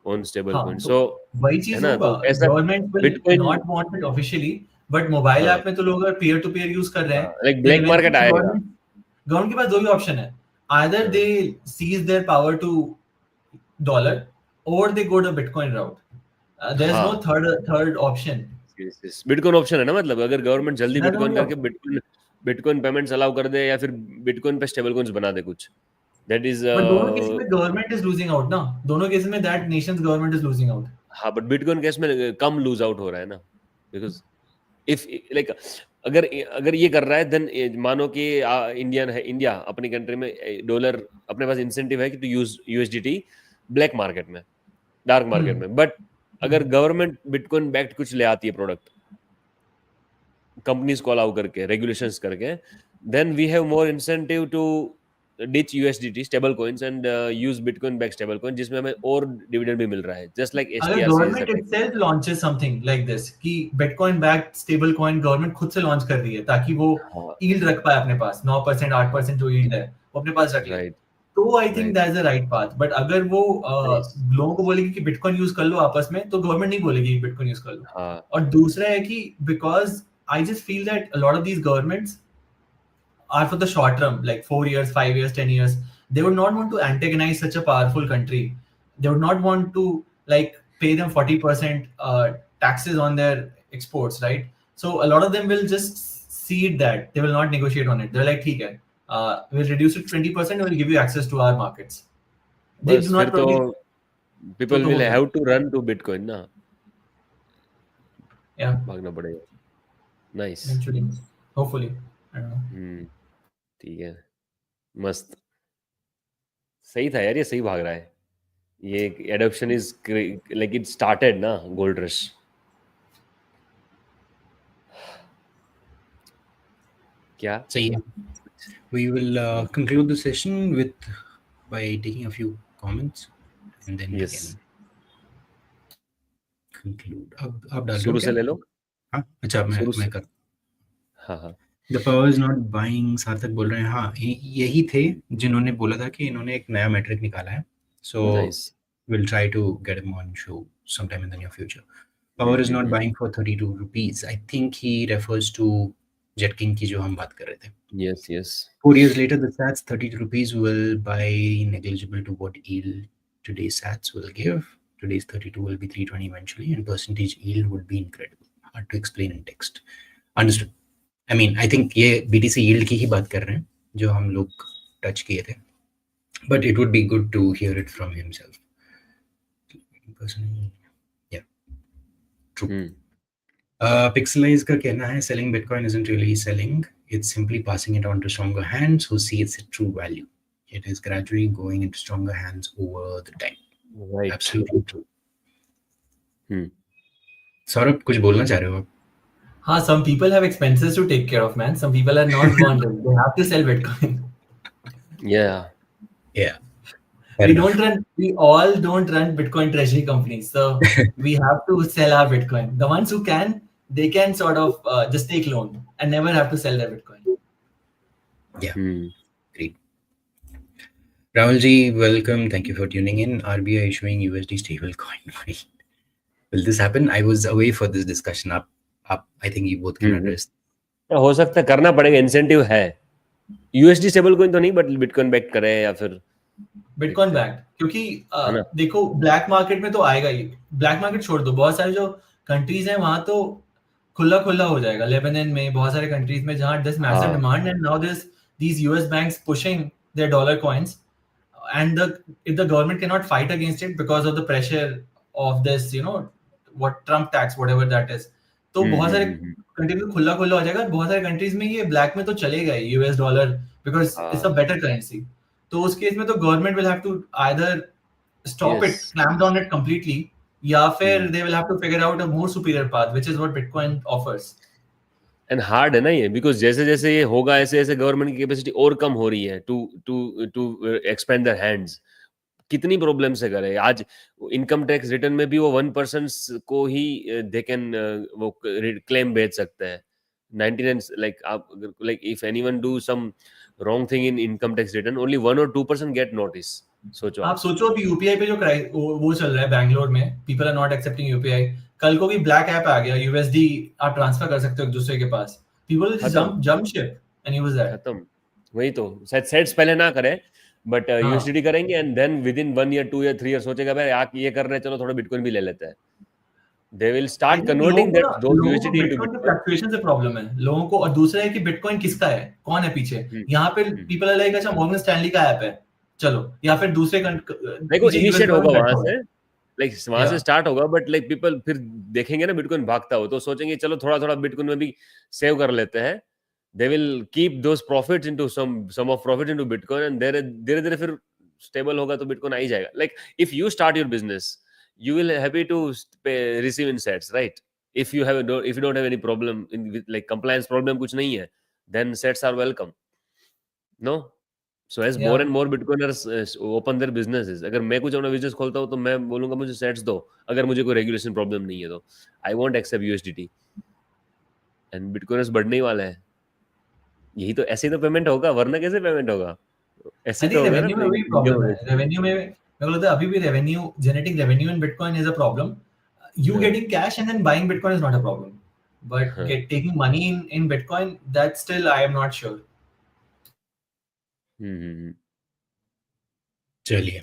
ऑन स्टेबल हाँ, कॉइन. तो सो वही है चीज ना, होगा. तो ऐसा government will bitcoin not want it officially, but mobile हाँ ऐप में तो लोग अगर पीयर टू पीयर यूज कर रहे हैं, like then black market eventually आएगा. गवर्नमेंट के पास दो ही ऑप्शन है. Either they seize their power to dollar, or they go the Bitcoin route. There's no third option. Bitcoin option है ना, मतलब अगर गवर्नमेंट जल्दी That's बिटकॉइन only करके बिटकॉइन पेमेंट्स अलाउ कर दे या फिर बिटकॉइन पे स्टेबल कॉइन्स बना दे कुछ, दैट इज But दोनों केसेस में गवर्नमेंट इज लूजिंग आउट ना. दोनों केसेस में that Nations government is losing out. हाँ, बट बिटकॉइन केस में कम लूज आउट हो रहा है ना, बिकॉज इफ लाइक अगर अगर ये कर रहा है देन मानो कि इंडियन है, इंडिया अपनी कंट्री में डॉलर अपने पास इंसेंटिव है कि to use USDT black market में, डार्क मार्केट में, बट अगर गवर्नमेंट बिटकॉइन बैक्ड कुछ ले आती है प्रोडक्ट कंपनीज को अलाउ करके रेगुलेशंस करके, then we have more incentive to ditch USDT stablecoins and use bitcoin back stablecoin, जिसमें हमें और डिविडेंड भी मिल रहा है, जस्ट लाइक अगर STR government itself launches something like this कि bitcoin backed stablecoin government खुद से लॉन्च कर रही है ताकि वो यील्ड रख पाए अपने पास 9% 8% जो यील्ड है वो अपने पास रख ले, राइट. तो I think that's the right path. But अगर वो लोगों को बोलेगी कि बिटकॉइन यूज कर लो आपस में, तो गवर्नमेंट नहीं बोलेगी कि बिटकॉइन यूज कर लो. और दूसरा है कि because I just feel that a lot of these governments are for the short term, like 4 years, 5 years, 10 years. They would not want to antagonize such a powerful country. They would not want to like pay them 40% taxes on their exports, right? So a lot of them will just cede that. They will not negotiate on it. They're like, ठीक है, we'll reduce it 20% and we'll give you access to our markets. They बस do not फिर तो probably people will have to run to Bitcoin ना. yeah, भागना पड़ेगा. Nice. eventually, hopefully. I don't know. ठीक है, मस्त, सही था यार, ये सही भाग रहा है. ये adoption is like it started ना, गोल्ड रश. क्या सही है. We will conclude the session with by taking a few comments and then Yes. we can conclude. अब आप डाल शुरू से ले लो. हाँ, अच्छा मैं कर. हाँ. The power is not buying, सार्थक बोल रहे हैं. हाँ, यही थे जिन्होंने बोला था कि इन्होंने एक नया मेट्रिक निकाला है. So we'll try to get him on show sometime in the near future. Power is not buying for 32 rupees. I think he refers to JetKing की जो हम बात कर रहे थे. Yes. 4 years later, the Sats 32 rupees will buy negligible to what yield today's Sats will give. Today's 32 will be 320 eventually, and percentage yield would be incredible. Hard to explain in text. Understood. I mean, I think ये BTC yield की ही बात कर रहे हैं जो हम लोग touch किए थे. But it would be good to hear it from himself. Personally, yeah, true. Pixelize का कहना है selling Bitcoin isn't really selling. It's simply passing it on to stronger hands who see its true value. It is gradually going into stronger hands over the time. Right. Absolutely true. Saurabh, कुछ बोलना चाह रहे हो आप? हाँ, some people have expenses to take care of, man. Some people are not bonded. They have to sell Bitcoin. Yeah. We all don't run Bitcoin treasury companies. So we have to sell our Bitcoin. The ones who can, they can sort of just take loan and never have to sell their Bitcoin. Yeah. Great. Rahul ji, welcome. Thank you for tuning in. RBI issuing USD stable coin. Will this happen? I was away for this discussion. I think you both can address. हो सकता है, करना पड़ेगा, incentive है. USD stable coin तो नहीं, but bitcoin back करे या फिर बिटकॉइन देखते हैं, बैक्ड, क्योंकि है ना? देखो ब्लैक मार्केट में तो आएगा ही। ब्लैक मार्केट छोड़ दो, बहुत सारे जो कंट्रीज हैं वहां तो खुला खुला हो जाएगा। लेबनान में बहुत सारे कंट्रीज में जहां दिस मैसिव हाँ, demand, and now this these US banks pushing their dollar coins, and the if the government cannot fight against it because of the pressure of this, what Trump tax, whatever that is, तो बहुत सारे हम्म। Countries में खुला खुला हो जाएगा। बहुत सारे कंट्रीज में ये ब्लैक में तो चलेगा ही, US dollar, because it's a हाँ, बेटर करेंसी। तो उस केस में तो government will have to either stop yes. it, clamp down it completely, या फिर they will have to figure out a more superior path, which is what Bitcoin offers. And hard है ना ये, because जैसे जैसे ये होगा ऐसे ऐसे गवर्नमेंट की कैपेसिटी और कम हो रही है to to to expand their hands. कितनी प्रॉब्लम से करे आज, इनकम टैक्स रिटर्न में भी वो 1% को ही दे कैन वो क्लेम भेज सकते हैं। 99 लाइक आप like if anyone do some wrong thing in income tax return, only 1 or 2% get notice. सोचो आप आप। सोचो अभी यूपीआई पे जो वो चल रहा है बैंगलोर में, people are not accepting UPI. कल को भी ब्लैक ऐप आ गया, यूएसडी आप ट्रांसफर कर सकते हो एक दूसरे के पास, पीपल जस्ट खत्म, jump ship and use that. खत्म। वही तो, शायद सेट्स पहले ना करें, बट हाँ, यूएसडीटी करेंगे and then within 1 year 2 year 3 year सोचेगा भाई आप ये कर रहे हैं, चलो थोड़ा बिटकॉइन भी ले लेते हैं। They will I start think converting that those लोगों को यूएसडीटी इनटू बिटकॉइन के बिटकॉइन। फ्लक्चुएशन से प्रॉब्लम है लोगों को, और दूसरा है कि बिटकॉइन किसका है, कौन है पीछे। हम्म, यहाँ पे हम्म। पीपल आर लाइक अच्छा मॉर्गन स्टैनली का ऐप है, चलो, या फिर दूसरे देखो पीछे यूएस इनिशिएट होगा गवर्नमेंट वहां बैठा से, हुआ लाइक वहां है। से स्टार्ट होगा, बट लाइक पीपल फिर देखेंगे ना बिटकॉइन भागता हो तो सोचेंगे चलो थोड़ा थोड़ा बिटकॉइन में भी सेव कर लेते हैं। They will keep those profits into some of profit into Bitcoin, and धीरे धीरे धीरे फिर स्टेबल होगा तो बिटकॉइन आ ही जाएगा। Like if you start your business, you will happy to receive in sets, right? If you have if you don't have any problem in with like compliance problem कुछ नहीं है, then sets are welcome, no? So as more या and more bitcoiners open their businesses, अगर मैं कुछ अपना business खोलता हूँ तो मैं बोलूंगा मुझे सेट्स दो, अगर मुझे कोई रेगुलेशन प्रॉब्लम नहीं है तो I won't accept USDT. And Bitcoiners बढ़ने ही वाला है, यही तो, ऐसे ही तो पेमेंट होगा, वरना कैसे पेमेंट होगा? ऐसे आई ही तो थिंक होगा ना रेवेन्यू में वही इंडिया प्रॉब्लम में है। वैसे। रेवेन्यू में मेरे को लगता है अभी भी revenue, genetic revenue in bitcoin is a problem. You हाँ, getting cash and then buying Bitcoin is not a problem, but हाँ, taking money in Bitcoin, that still I am not sure. हम्म। चलिए,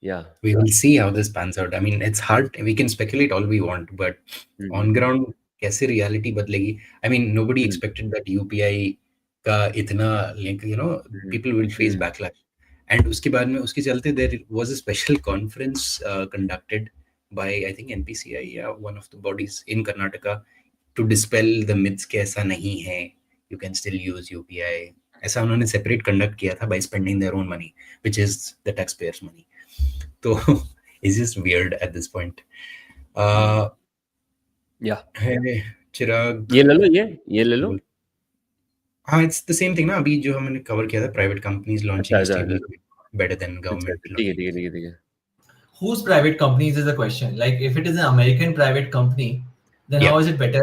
या we will see how this pans out. I mean, it's hard. We can speculate all we want, but on ground, कैसे reality बदलेगी? I mean, nobody expected that UPI का इतना, like, people will face backlash. And उसके बाद में उसके चलते there was a special conference conducted by I think NPCI, yeah, one of the bodies in Karnataka, to dispel the myths कि ऐसा नहीं है, you can still use UPI. ऐसा उन्होंने separate conduct किया था by spending their own money, which is the taxpayers' money. तो it's just weird at this point. या है चिराग, ये ले लो, ये ले लो। हाँ, it's the same thing ना, अभी जो हमने कवर किया था, private companies अच्छा launching अच्छा stable अच्छा better than अच्छा government अच्छा, ठीक है launching. ठीक है ठीक है ठीक है। Whose private companies is the question. Like, if it is an American private company, then how Yeah, is it better?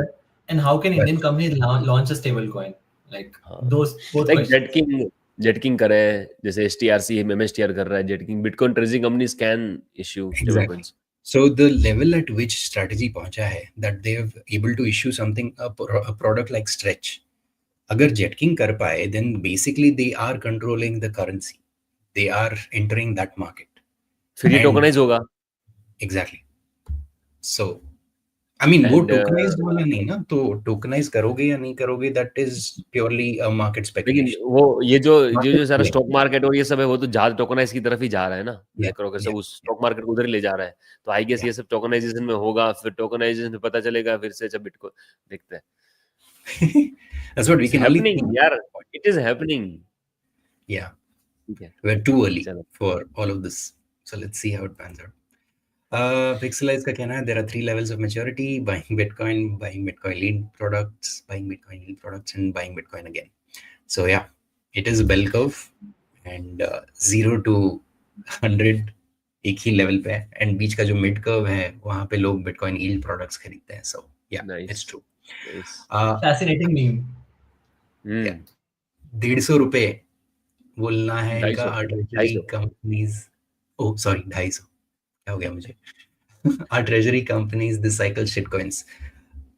And how can Indian that's companies launch a stable coin? Like, हाँ, those both like questions. Jetking करे, जैसे एसटीआरसी MSTR कर रहा है, Jetking bitcoin trading companies can issue stable exactly. Coins. So the level at which strategy पहुंचा है, that they've able to issue something, a product like Stretch, अगर Jetking कर पाए, then basically they are controlling the currency. They are entering that market. फिर ये And tokenise होगा। exactly. So I mean, वो and tokenised वाला नहीं ना, तो टोकनाइज करोगे या नहीं करोगे, that is purely a market लेकिन speculation. वो ये जो Market जो सारा play. स्टॉक मार्केट और ये सब है, वो तो ज्यादा टोकनाइज की तरफ ही जा रहा है ना। Yeah, देख रहे हो, yeah, सब उस स्टॉक मार्केट को उधर ही ले जा रहा है। तो आई गेस yeah. ये सब टोकनाइजेशन में होगा, फिर टोकनाइजेशन में पता चलेगा, फिर से जब बिटकॉइन देखते हैं। That's what we it's can only happening think. यार, इट इज हैपनिंग। Yeah, ठीक है, we're too early चलो। for all of this. So let's see how it pans out. Pixelize का कहना है, there are 3 levels of maturity: buying Bitcoin lead products, buying Bitcoin lead products, and buying Bitcoin again. So yeah, it is a bell curve, and 0 to 100 एक ही level पे है, and बीच का जो mid curve है वहां पे लोग बिटकॉइन यील्ड प्रोडक्ट्स खरीदते हैं. सो या, इट्स ट्रू. Fascinating meme. 150 रुपए बोलना है इनका. 250 ट्रेजरी 250 कंपनीज, ओ सॉरी 250, क्या हो गया मुझे. Our treasury companies, this cycle shitcoins.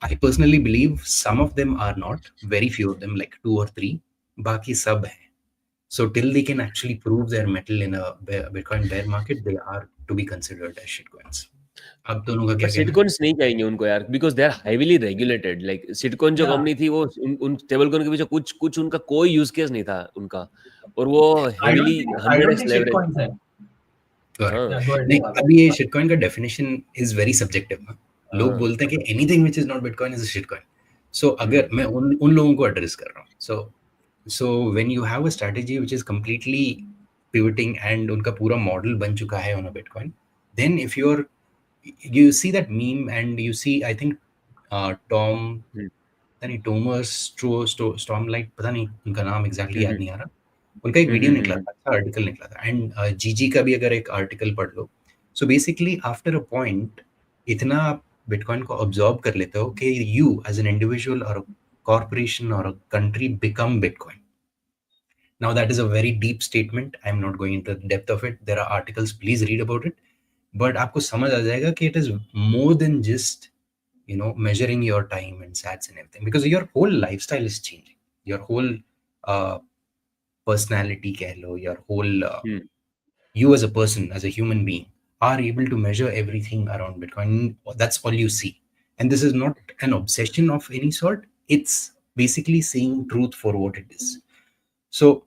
I personally believe some of them are not, very few of them, like 2 or 3. बाकी सब है. So till they can actually prove their metal in a Bitcoin bear market, they are to be considered as shitcoins. अब दोनों का क्या but कहना है? सिटकॉइन्स नहीं कहेंगे उनको यार, because they are heavily regulated. Like sitcoin जो Yeah. कंपनी थी वो उन स्टेबल कॉइन के पीछे कुछ कुछ उनका कोई यूज केस नहीं था उनका, और वो heavily I don't 100x think leverage. shitcoins है. Correct. हाँ, Yeah, go ahead. नहीं, Bhavik. अभी ये shitcoin का definition is very subjective ना. लोग हाँ, बोलते हैं कि anything which is not Bitcoin is a shitcoin. So अगर मैं उन लोगों को address कर रहा हूँ, so when you have a strategy which is completely pivoting and उनका पूरा model बन चुका है on a Bitcoin, then if you see that meme and you see, I think Tom, पता नहीं Thomas Stormlight, पता नहीं उनका नाम exactly याद नहीं आ रहा, उनका एक वीडियो निकला था, अच्छा आर्टिकल निकला था, एंड जीजी का भी अगर एक आर्टिकल पढ़ लो, so basically after a point इतना आप बिटकॉइन को ऑब्जॉर्व कर लेते हो कि यू एज एन इंडिविजुअल और कॉर्पोरेशन और country become bitcoin. Now that is a very deep statement. I am not going into the depth of it. There are articles, please read about it. But आपको समझ आ जाएगा कि it is more than just measuring your time and sats and everything, because your whole lifestyle is changing. Your whole personality कह लो, your whole you as a person, as a human being, are able to measure everything around Bitcoin. That's all you see. And this is not an obsession of any sort. It's basically seeing truth for what it is. So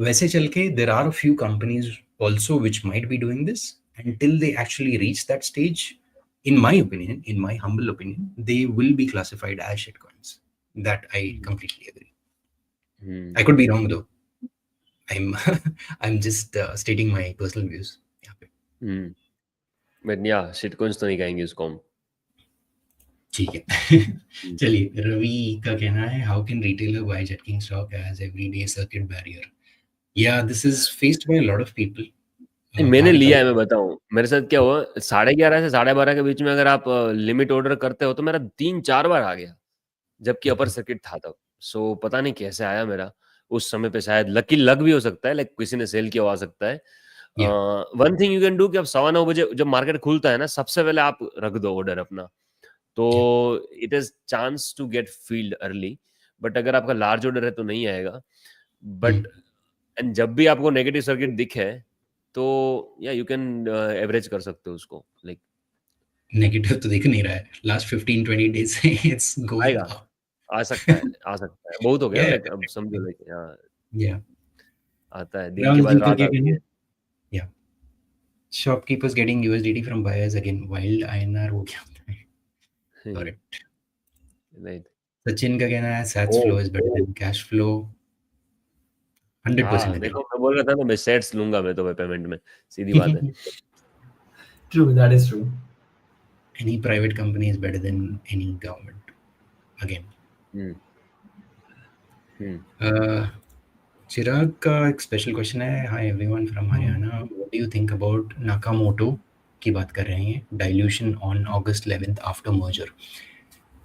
वैसे चल के there are a few companies also which might be doing this. Until they actually reach that stage, in my opinion, in my humble opinion, they will be classified as shitcoins. That I completely agree. I could be wrong though. I'm just stating my personal views. But या शिटकॉइन्स तो नहीं कहेंगे उसको हम। ठीक है। चलिए, रवि का कहना है, how can retailer buy Jetking stock as everyday circuit barrier? Yeah this is faced by a lot of people. मैंने लिया है, मैं बताऊं मेरे साथ क्या हुआ। 11:30 से 12:30 के बीच में अगर आप लिमिट ऑर्डर करते हो तो मेरा 3-4 बार आ गया, जबकि अपर सर्किट था तब। सो पता नहीं कैसे आया मेरा उस समय पे, शायद लकी लग भी हो सकता है, लाइक किसी ने सेल किया हो सकता है। One thing you can do कि आप 9:15 बजे जब मार्केट खुलता है ना, सबसे पहले आप रख दो ऑर्डर अपना, तो it is chance to get filled early. But अगर आपका लार्ज ऑर्डर है तो नहीं आएगा। बट एंड जब भी आपको नेगेटिव सर्किट दिखे तो या यू कैन एवरेज कर सकते हो उसको। लाइक नेगेटिव तो दिख नहीं रहा है लास्ट 15-20 डेज से, इट्स गोइंग अप. आ सकता है, आ सकता है, बहुत हो गया Yeah. लाइक अब समझो, लाइक Yeah. आता है, दिन के बाद रात आती है। Yeah. Shopkeepers getting USDT from buyers again. Wild INR वो क्या होता है? Correct. राइट। सचिन का कहना है sats flow is better than cash flow. 100% agree. देखो मैं बोल रहा था ना, मैं सेट्स लूंगा मैं तो पेमेंट में, सीधी बात है। True, that is true. Any private company is better than any government. Again. चिराग का एक स्पेशल क्वेश्चन है, hi everyone from Haryana, what do you think about Nakamoto की बात कर रहे हैं, dilution on August 11th after merger.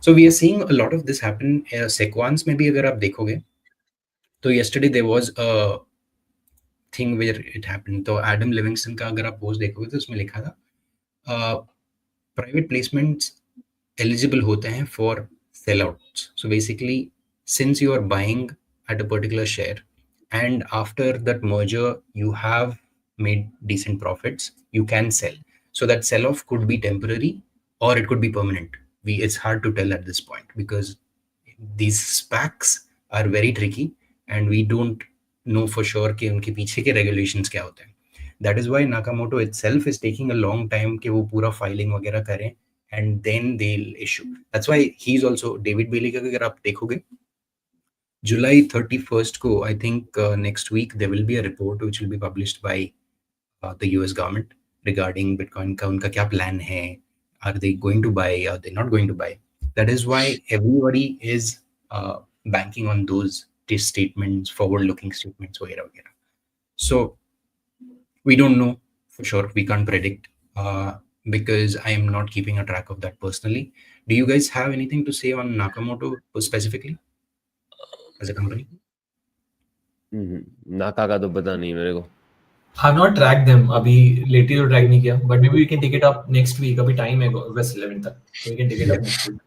So we are seeing a lot of this happen. Sequans में भी अगर आप देखोगे तो yesterday there was a thing where it happened. तो एडम लिविंगस्टन का अगर आप पोस्ट देखोगे तो उसमें लिखा था प्राइवेट प्लेसमेंट्स एलिजिबल होते हैं for sale outs. So basically since you are buying at a particular share and after that merger you have made decent profits, you can sell. So that sell off could be temporary or it could be permanent. It's hard to tell at this point because these SPACs are very tricky and we don't know for sure कि उनके पीछे के regulations क्या होते हैं. That is why Nakamoto itself is taking a long time कि वो पूरा filing वगैरह करें and then they'll issue. That's why he's also, David Bailey का अगर आप देखोगे July 31st को, I think next week there will be a report which will be published by the US government regarding Bitcoin का उनका क्या plan है, are they going to buy, are they not going to buy. That is why everybody is banking on those statements, forward looking statements वगैरह वगैरह. So we don't know for sure, we can't predict because I am not keeping a track of that personally. Do you guys have anything to say on Nakamoto specifically as a company? नाका का तो पता नहीं मेरे को। Have not tracked them. अभी lately तो track नहीं किया, but maybe we can take it up next week. अभी time है August 11th तक, so we can take it up next week.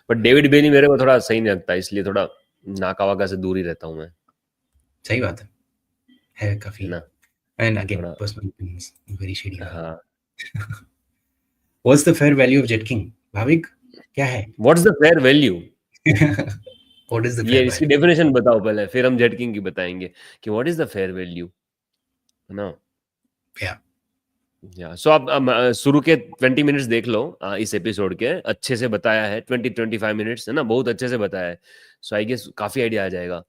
But David Bailey मेरे को थोड़ा सही नहीं लगता, इसलिए थोड़ा नाका वाका से दूर ही रहता हूँ मैं। सही बात है काफी। है ना? एंड अगेन थोड़ा पर्सनल ओपिनियंस वेरी शेडी। हाँ। What's the fair value of jet king? Bhavik क्या है? What's the fair value? What is the ये फेयर इसकी वैल्यू? डेफिनेशन बताओ पहले, फिर हम जेट किंग की बताएंगे कि what is the fair value, है ना? या सो आप शुरू के 20 मिनट्स देख लो इस एपिसोड के, अच्छे से बताया है, 20-25 मिनट्स, है ना, बहुत अच्छे से बताया है। सो आई गेस काफी आइडिया आ जाएगा।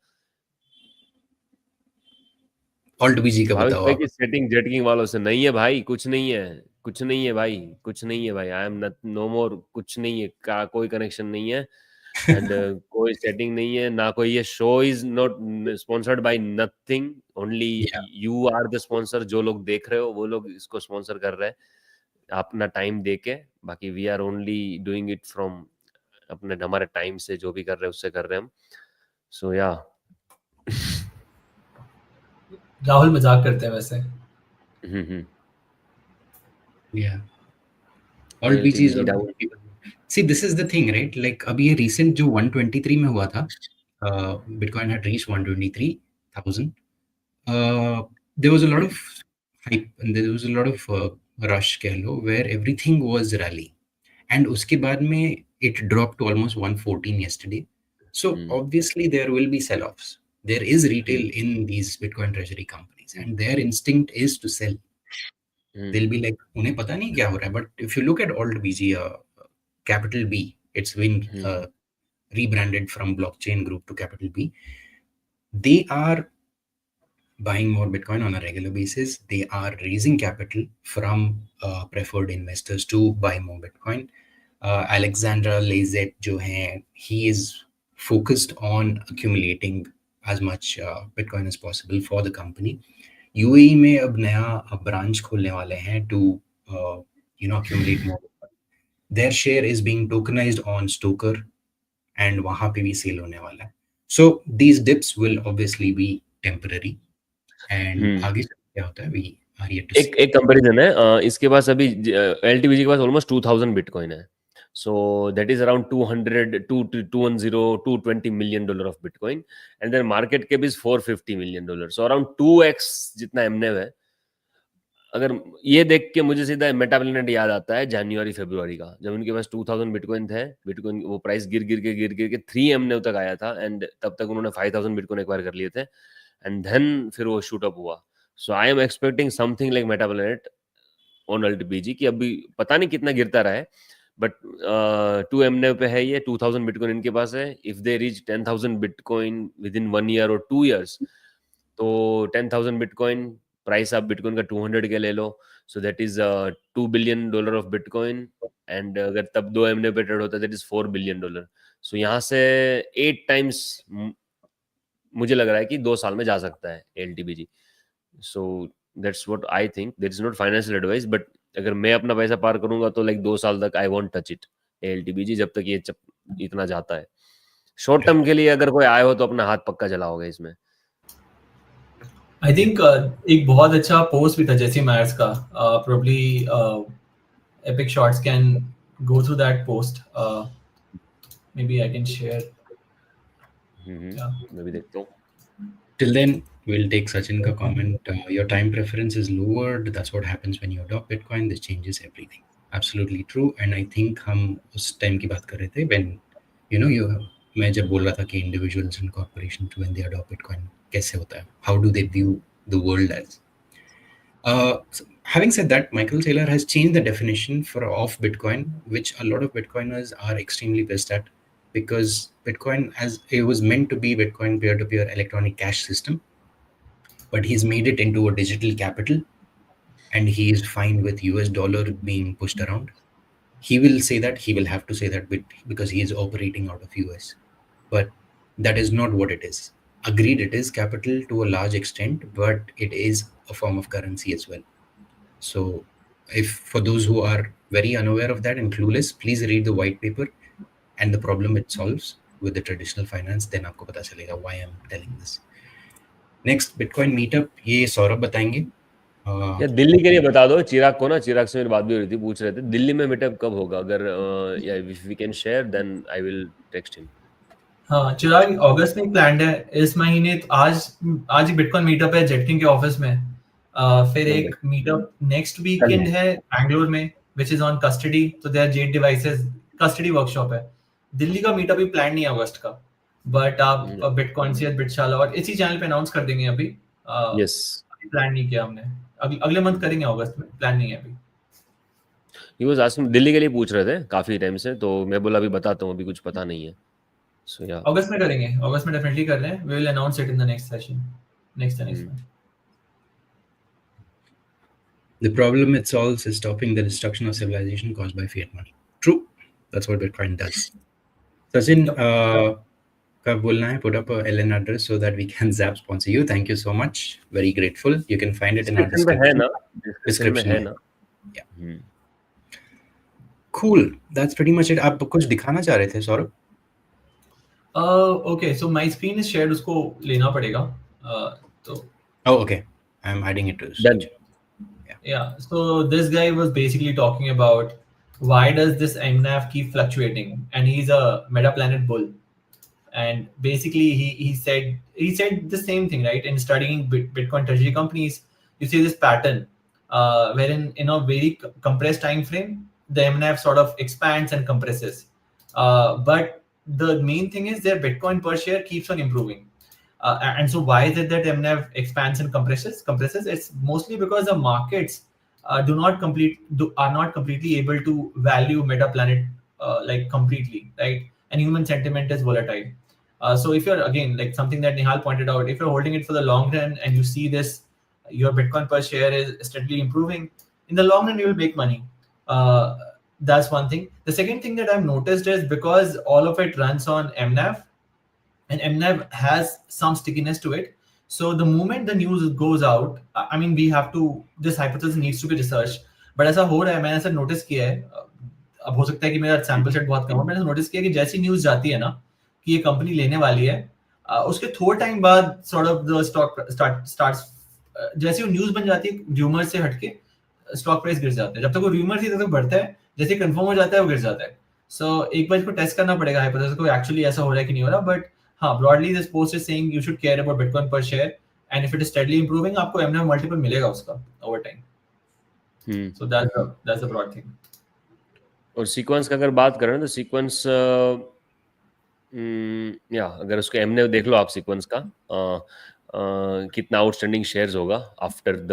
ऑल्ट बीजी का भाविक बताओ भाई आप। की सेटिंग जेट किंग वालों से नहीं है भाई, कुछ नहीं है, कुछ नहीं है भाई, कुछ नहीं है भाई, आई एम नो मोर, कुछ नहीं है का, कोई कनेक्शन नहीं है। एंड कोई सेटिंग नहीं है ना, कोई, ये show is not sponsored by nothing, only या यू आर द स्पॉन्सर। जो लोग देख रहे हो वो लोग इसको स्पॉन्सर कर रहे हैं अपना टाइम दे के, बाकी we are only doing it from अपने हमारे टाइम से, जो भी कर रहे हैं उससे कर रहे हैं हम। सो या राहुल मजाक करते हैं वैसे। Yeah ALTBG is LTVG down. See this is the thing right, like अभी ये रिसेंट जो 123 में हुआ था, bitcoin had reached 123,000. There was a lot of hype and there was a lot of rush कह लो, where everything was rally, and उसके बाद में it dropped to almost 114 yesterday. So obviously there will be sell-offs. There is retail in these Bitcoin treasury companies and their instinct is to sell. They'll be like, उन्हें पता नहीं क्या हो रहा है, but if you look at alt BG, capital B, it's been rebranded from blockchain group to capital B. They are buying more Bitcoin on a regular basis. They are raising capital from preferred investors to buy more Bitcoin. Alexandra Lazet, जो है, he is focused on accumulating as much Bitcoin as possible for the company. UAE में अब नया branch खोलने वाले हैं to accumulate more. Their share is being tokenized on Stoker and वहाँ पे भी sale होने वाला है. So these dips will obviously be temporary. And आगे क्या होता है, we are yet to see. एक कंपैरिजन है, इसके पास अभी एलटीवीजी के पास ऑलमोस्ट 2000 बिटकॉइन है, so that is around 220 million dollar of bitcoin, and then market cap is 450 million dollar, so around 2x जितना एमनेव है। अगर ये देख के मुझे सीधा मेटाप्लेनेट याद आता है जनवरी फरवरी का, जब उनके पास 2000 बिटकॉइन थे, बिटकॉइन वो प्राइस गिर के 3 एमनेव तक आया था, एंड तब तक उन्होंने 5000 बिटकॉइन एक्वायर कर लिए थे, एंड देन फिर वो शूट अप हुआ। So I am expecting something like Metaplanet on ALTBG की, अभी पता नहीं कितना गिरता रहा है, बट 2 एमनेव पे है ये, 2000 बिटकॉइन इनके पास है। If they reach 10,000 bitcoin with in 1 year और 2 ईयर्स, तो 10,000 बिटकॉइन, प्राइस आप बिटकॉइन का 200 के ले लो, so that is $2 billion of bitcoin, and अगर तब 2 एमनेव पे ट्रेड होता है दैट इज $4 बिलियन। सो यहाँ से 8 टाइम्स मुझे लग रहा है कि 2 साल में जा सकता है LTBG. So that's what I think, that is not financial advice, but अगर मैं अपना पैसा पार करूंगा तो लाइक 2 साल तक आई वोंट टच इट एलटीबीजी, जब तक ये इतना जाता है। शॉर्ट टर्म के लिए अगर कोई आए हो तो अपना हाथ पक्का चलाओगे इसमें। आई थिंक एक बहुत अच्छा पोस्ट भी था जेसी मायर्स का, probably epic shorts can go through that post, maybe I can share. मैं भी देखता हूँ। Till then, we'll take Sachin ka comment. Your time preference is lowered. That's what happens when you adopt Bitcoin. This changes everything. Absolutely true. And I think हम उस time की बात कर रहे थे when मैं जब बोल रहा था कि individuals and corporations when they adopt Bitcoin कैसे होता है? How do they view the world as? So having said that, Michael Saylor has changed the definition of Bitcoin, which a lot of Bitcoiners are extremely pissed at, because Bitcoin, as it was meant to be Bitcoin peer-to-peer electronic cash system, but he's made it into a digital capital, and he is fine with US dollar being pushed around. He will say that, he will have to say that because he is operating out of US, but that is not what it is. Agreed, it is capital to a large extent, but it is a form of currency as well. So if for those who are very unaware of that and clueless, please read the white paper and the problem it solves with the traditional finance, then आपको पता चलेगा why I'm telling this. Next Bitcoin meetup, ये सौरभ बताएंगे। या दिल्ली के लिए बता दो चिराग को ना, चिराग से मेरी बात भी हो रही थी, पूछ रहे थे दिल्ली में मीटअप कब होगा, अगर या if we can share then I will text him. हाँ चिराग, अगस्त में प्लान है इस महीने। आज एक बिटकॉइन मीटअप है जेटकिंग के ऑफिस में। फिर एक मीटअप नेक्स्ट वीकेंड है बैंगलोर में, विच इज ऑन कस्टडी, तो their Jade devices custody workshop है। दिल्ली का मीटअप भी प्लान नहीं है अगस्त का, बट आप बिटकॉइन से बिटशाला और इसी चैनल पे अनाउंस कर देंगे। अभी यस, प्लान नहीं किया हमने, अभी अगले मंथ करेंगे, अगस्त में प्लान नहीं है अभी। ही वाज आस्किंग, दिल्ली के लिए पूछ रहे थे काफी टाइम से, तो मैं बोला अभी बताता हूँ, अभी कुछ पता नहीं है। सो या अगस्त में करेंगे, अगस्त में डेफिनेटली कर रहे हैं। We will announce it in the next session, next में। The problem it solves is stopping the destruction of civilization caused by fiat money. True. That's what Bitcoin does. Sachin, का बोलना है, put up a LN address so that we can zap sponsor you. Thank you so much. Very grateful. You can find it in our description में है description. ना, description में है ना। Yeah. Cool. That's pretty much it. आप कुछ दिखाना चाह रहे थे Saurabh? Okay, so my screen is shared, उसको लेना पड़ेगा। तो Oh, okay. I'm adding it to the Done. stage. Yeah, so this guy was basically talking about why does this MNAV keep fluctuating, and he's a metaplanet bull. And basically he said the same thing, right? In studying Bitcoin treasury companies, you see this pattern, wherein in a very compressed time frame the MNAV sort of expands and compresses, but the main thing is their Bitcoin per share keeps on improving. And so why is it that MNAV expands and compresses? It's mostly because the markets are not completely able to value Metaplanet like completely, right? And human sentiment is volatile. So if you're, again, like something that Nihal pointed out, if you're holding it for the long run and you see this, your Bitcoin per share is steadily improving, in the long run you will make money. That's one thing. The second thing that I've noticed is because all of it runs on MNAV, and MNAV has some stickiness to it. So the moment the news goes out, I mean, we have to, this hypothesis needs to be researched, but ऐसा हो रहा है, मैंने ऐसा notice किया है। अब हो सकता है कि मेरा सैंपल सेट बहुत कम हो, मैंने नोटिस किया कि जैसी न्यूज जाती है ना कि ये कंपनी लेने वाली है, उसके थोड़े टाइम बाद sort of the stock starts, जैसे वो न्यूज बन जाती है र्यूमर से हटके स्टॉक प्राइस गिर जाता है। जब तक वो र्यूमर थी तब तक बढ़ता है, जैसे कंफर्म हो जाता है वो गिर जाता है। सो एक बार इसको टेस्ट करना पड़ेगा हाइपोथेसिस को, एक्चुअली ऐसा हो रहा है कि नहीं हो रहा। बट हाँ, broadly this post is saying you should care about Bitcoin per share, and if it is steadily improving, आपको MNAV multiple मिलेगा उसका over time. So that's the broad thing. और सीक्वेंस का अगर बात करें तो सीक्वेंस, या अगर उसको एमने देख लो आप, सीक्वेंस का कितना आउटस्टैंडिंग शेयर्स होगा आफ्टर द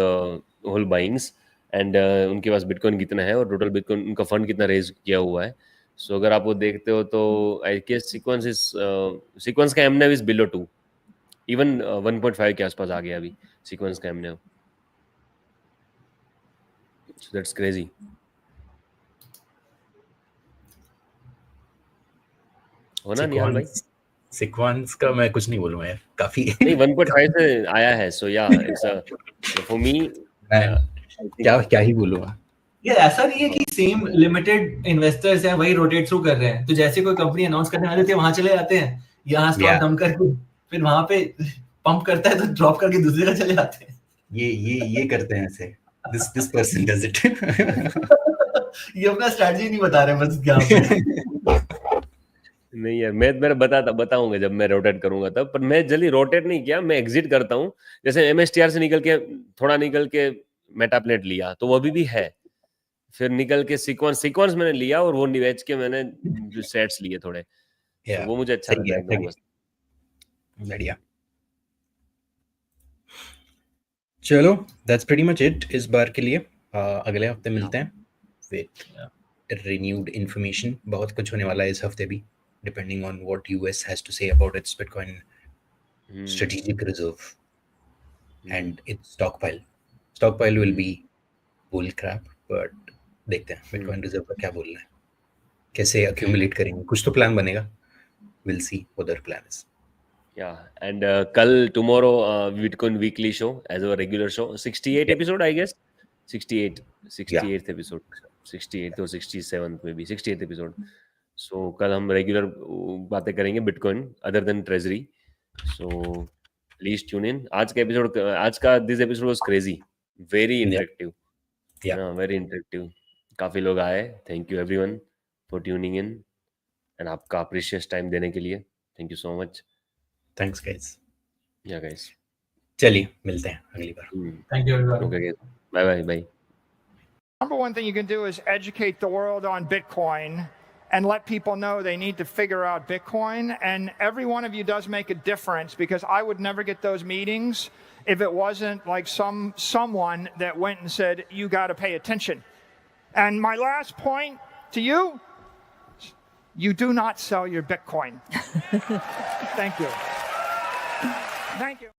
होल बाइंग्स, एंड उनके पास बिटकॉइन कितना है और टोटल बिटकॉइन उनका फंड कितना रेज किया हुआ है। सो अगर आप वो देखते हो तो आई गेस सीक्वेंस का एमने इज बिलो 2, इवन 1.5 के आसपास आ गया अभी सीक्वेंस का एमने। So that's crazy. होना निहाल भाई? सीक्वेंस का मैं कुछ नहीं बोलूंगा यार, काफी नहीं 1.5 से आया है, सो या इट्स फॉर मी, क्या ही बोलूंगा। ये ऐसा नहीं है कि सेम लिमिटेड इन्वेस्टर्स हैं वही रोटेट थ्रू कर रहे हैं, तो जैसे कोई कंपनी अनाउंस करने वाले थे वहां चले जाते हैं, यहाँ स्टॉक डंप करके फिर वहां पे पंप करता है तो ड्रॉप करके दूसरी जगह चले जाते हैं। ये करते हैं ऐसे, दिस पर्सन डज इट। ये अपना स्ट्रेटजी नहीं बता रहे बस यहाँ पे। नहीं यार, मैं मेरा बताऊंगा जब मैं रोटेट करूंगा तब, पर मैं जल्दी रोटेट नहीं किया, मैं एग्जिट करता हूँ। जैसे एमएसटीआर से थोड़ा निकल के मेटाप्लेट लिया तो वो अभी भी है, फिर निकल के सीक्वेंस मैंने लिया और वो बेच के मैंने जो सेट्स लिए थोड़े, तो वो मुझे अच्छा लगा एकदम मस्त। बढ़िया। चलो दैट्स प्रीटी मच इट इस बार के लिए। अगले हफ्ते मिलते हैं विद रिन्यूड इंफॉर्मेशन। बहुत कुछ होने वाला है इस हफ्ते भी, depending on what US has to say about its Bitcoin strategic reserve and its stockpile. Stockpile will be bull crap, but देखते हैं Bitcoin reserve का क्या बोलना है, कैसे accumulate करेंगे, कुछ तो प्लान बनेगा। We'll see what their plan is. Yeah, and tomorrow Bitcoin weekly show as a regular show, 68 episode I guess, 68th episode, 68th or 67th maybe, 68th episode. So कल हम रेगुलर बातें करेंगे bitcoin other than treasury, so please tune in. आज का this episode was crazy, very interactive, very interactive. काफी लोग आए, thank you everyone for tuning in and आपका प्रीशियस टाइम देने के लिए। Thank you so much. Thanks guys. Yeah, guys. चलिए मिलते हैं अगली बार. Thank you, everyone. Okay, guys. Bye. Number one thing you can do is educate the world on Bitcoin and let people know they need to figure out Bitcoin. And every one of you does make a difference, because I would never get those meetings if it wasn't like someone that went and said, you got to pay attention. And my last point to you, you do not sell your Bitcoin. Thank you. Thank you.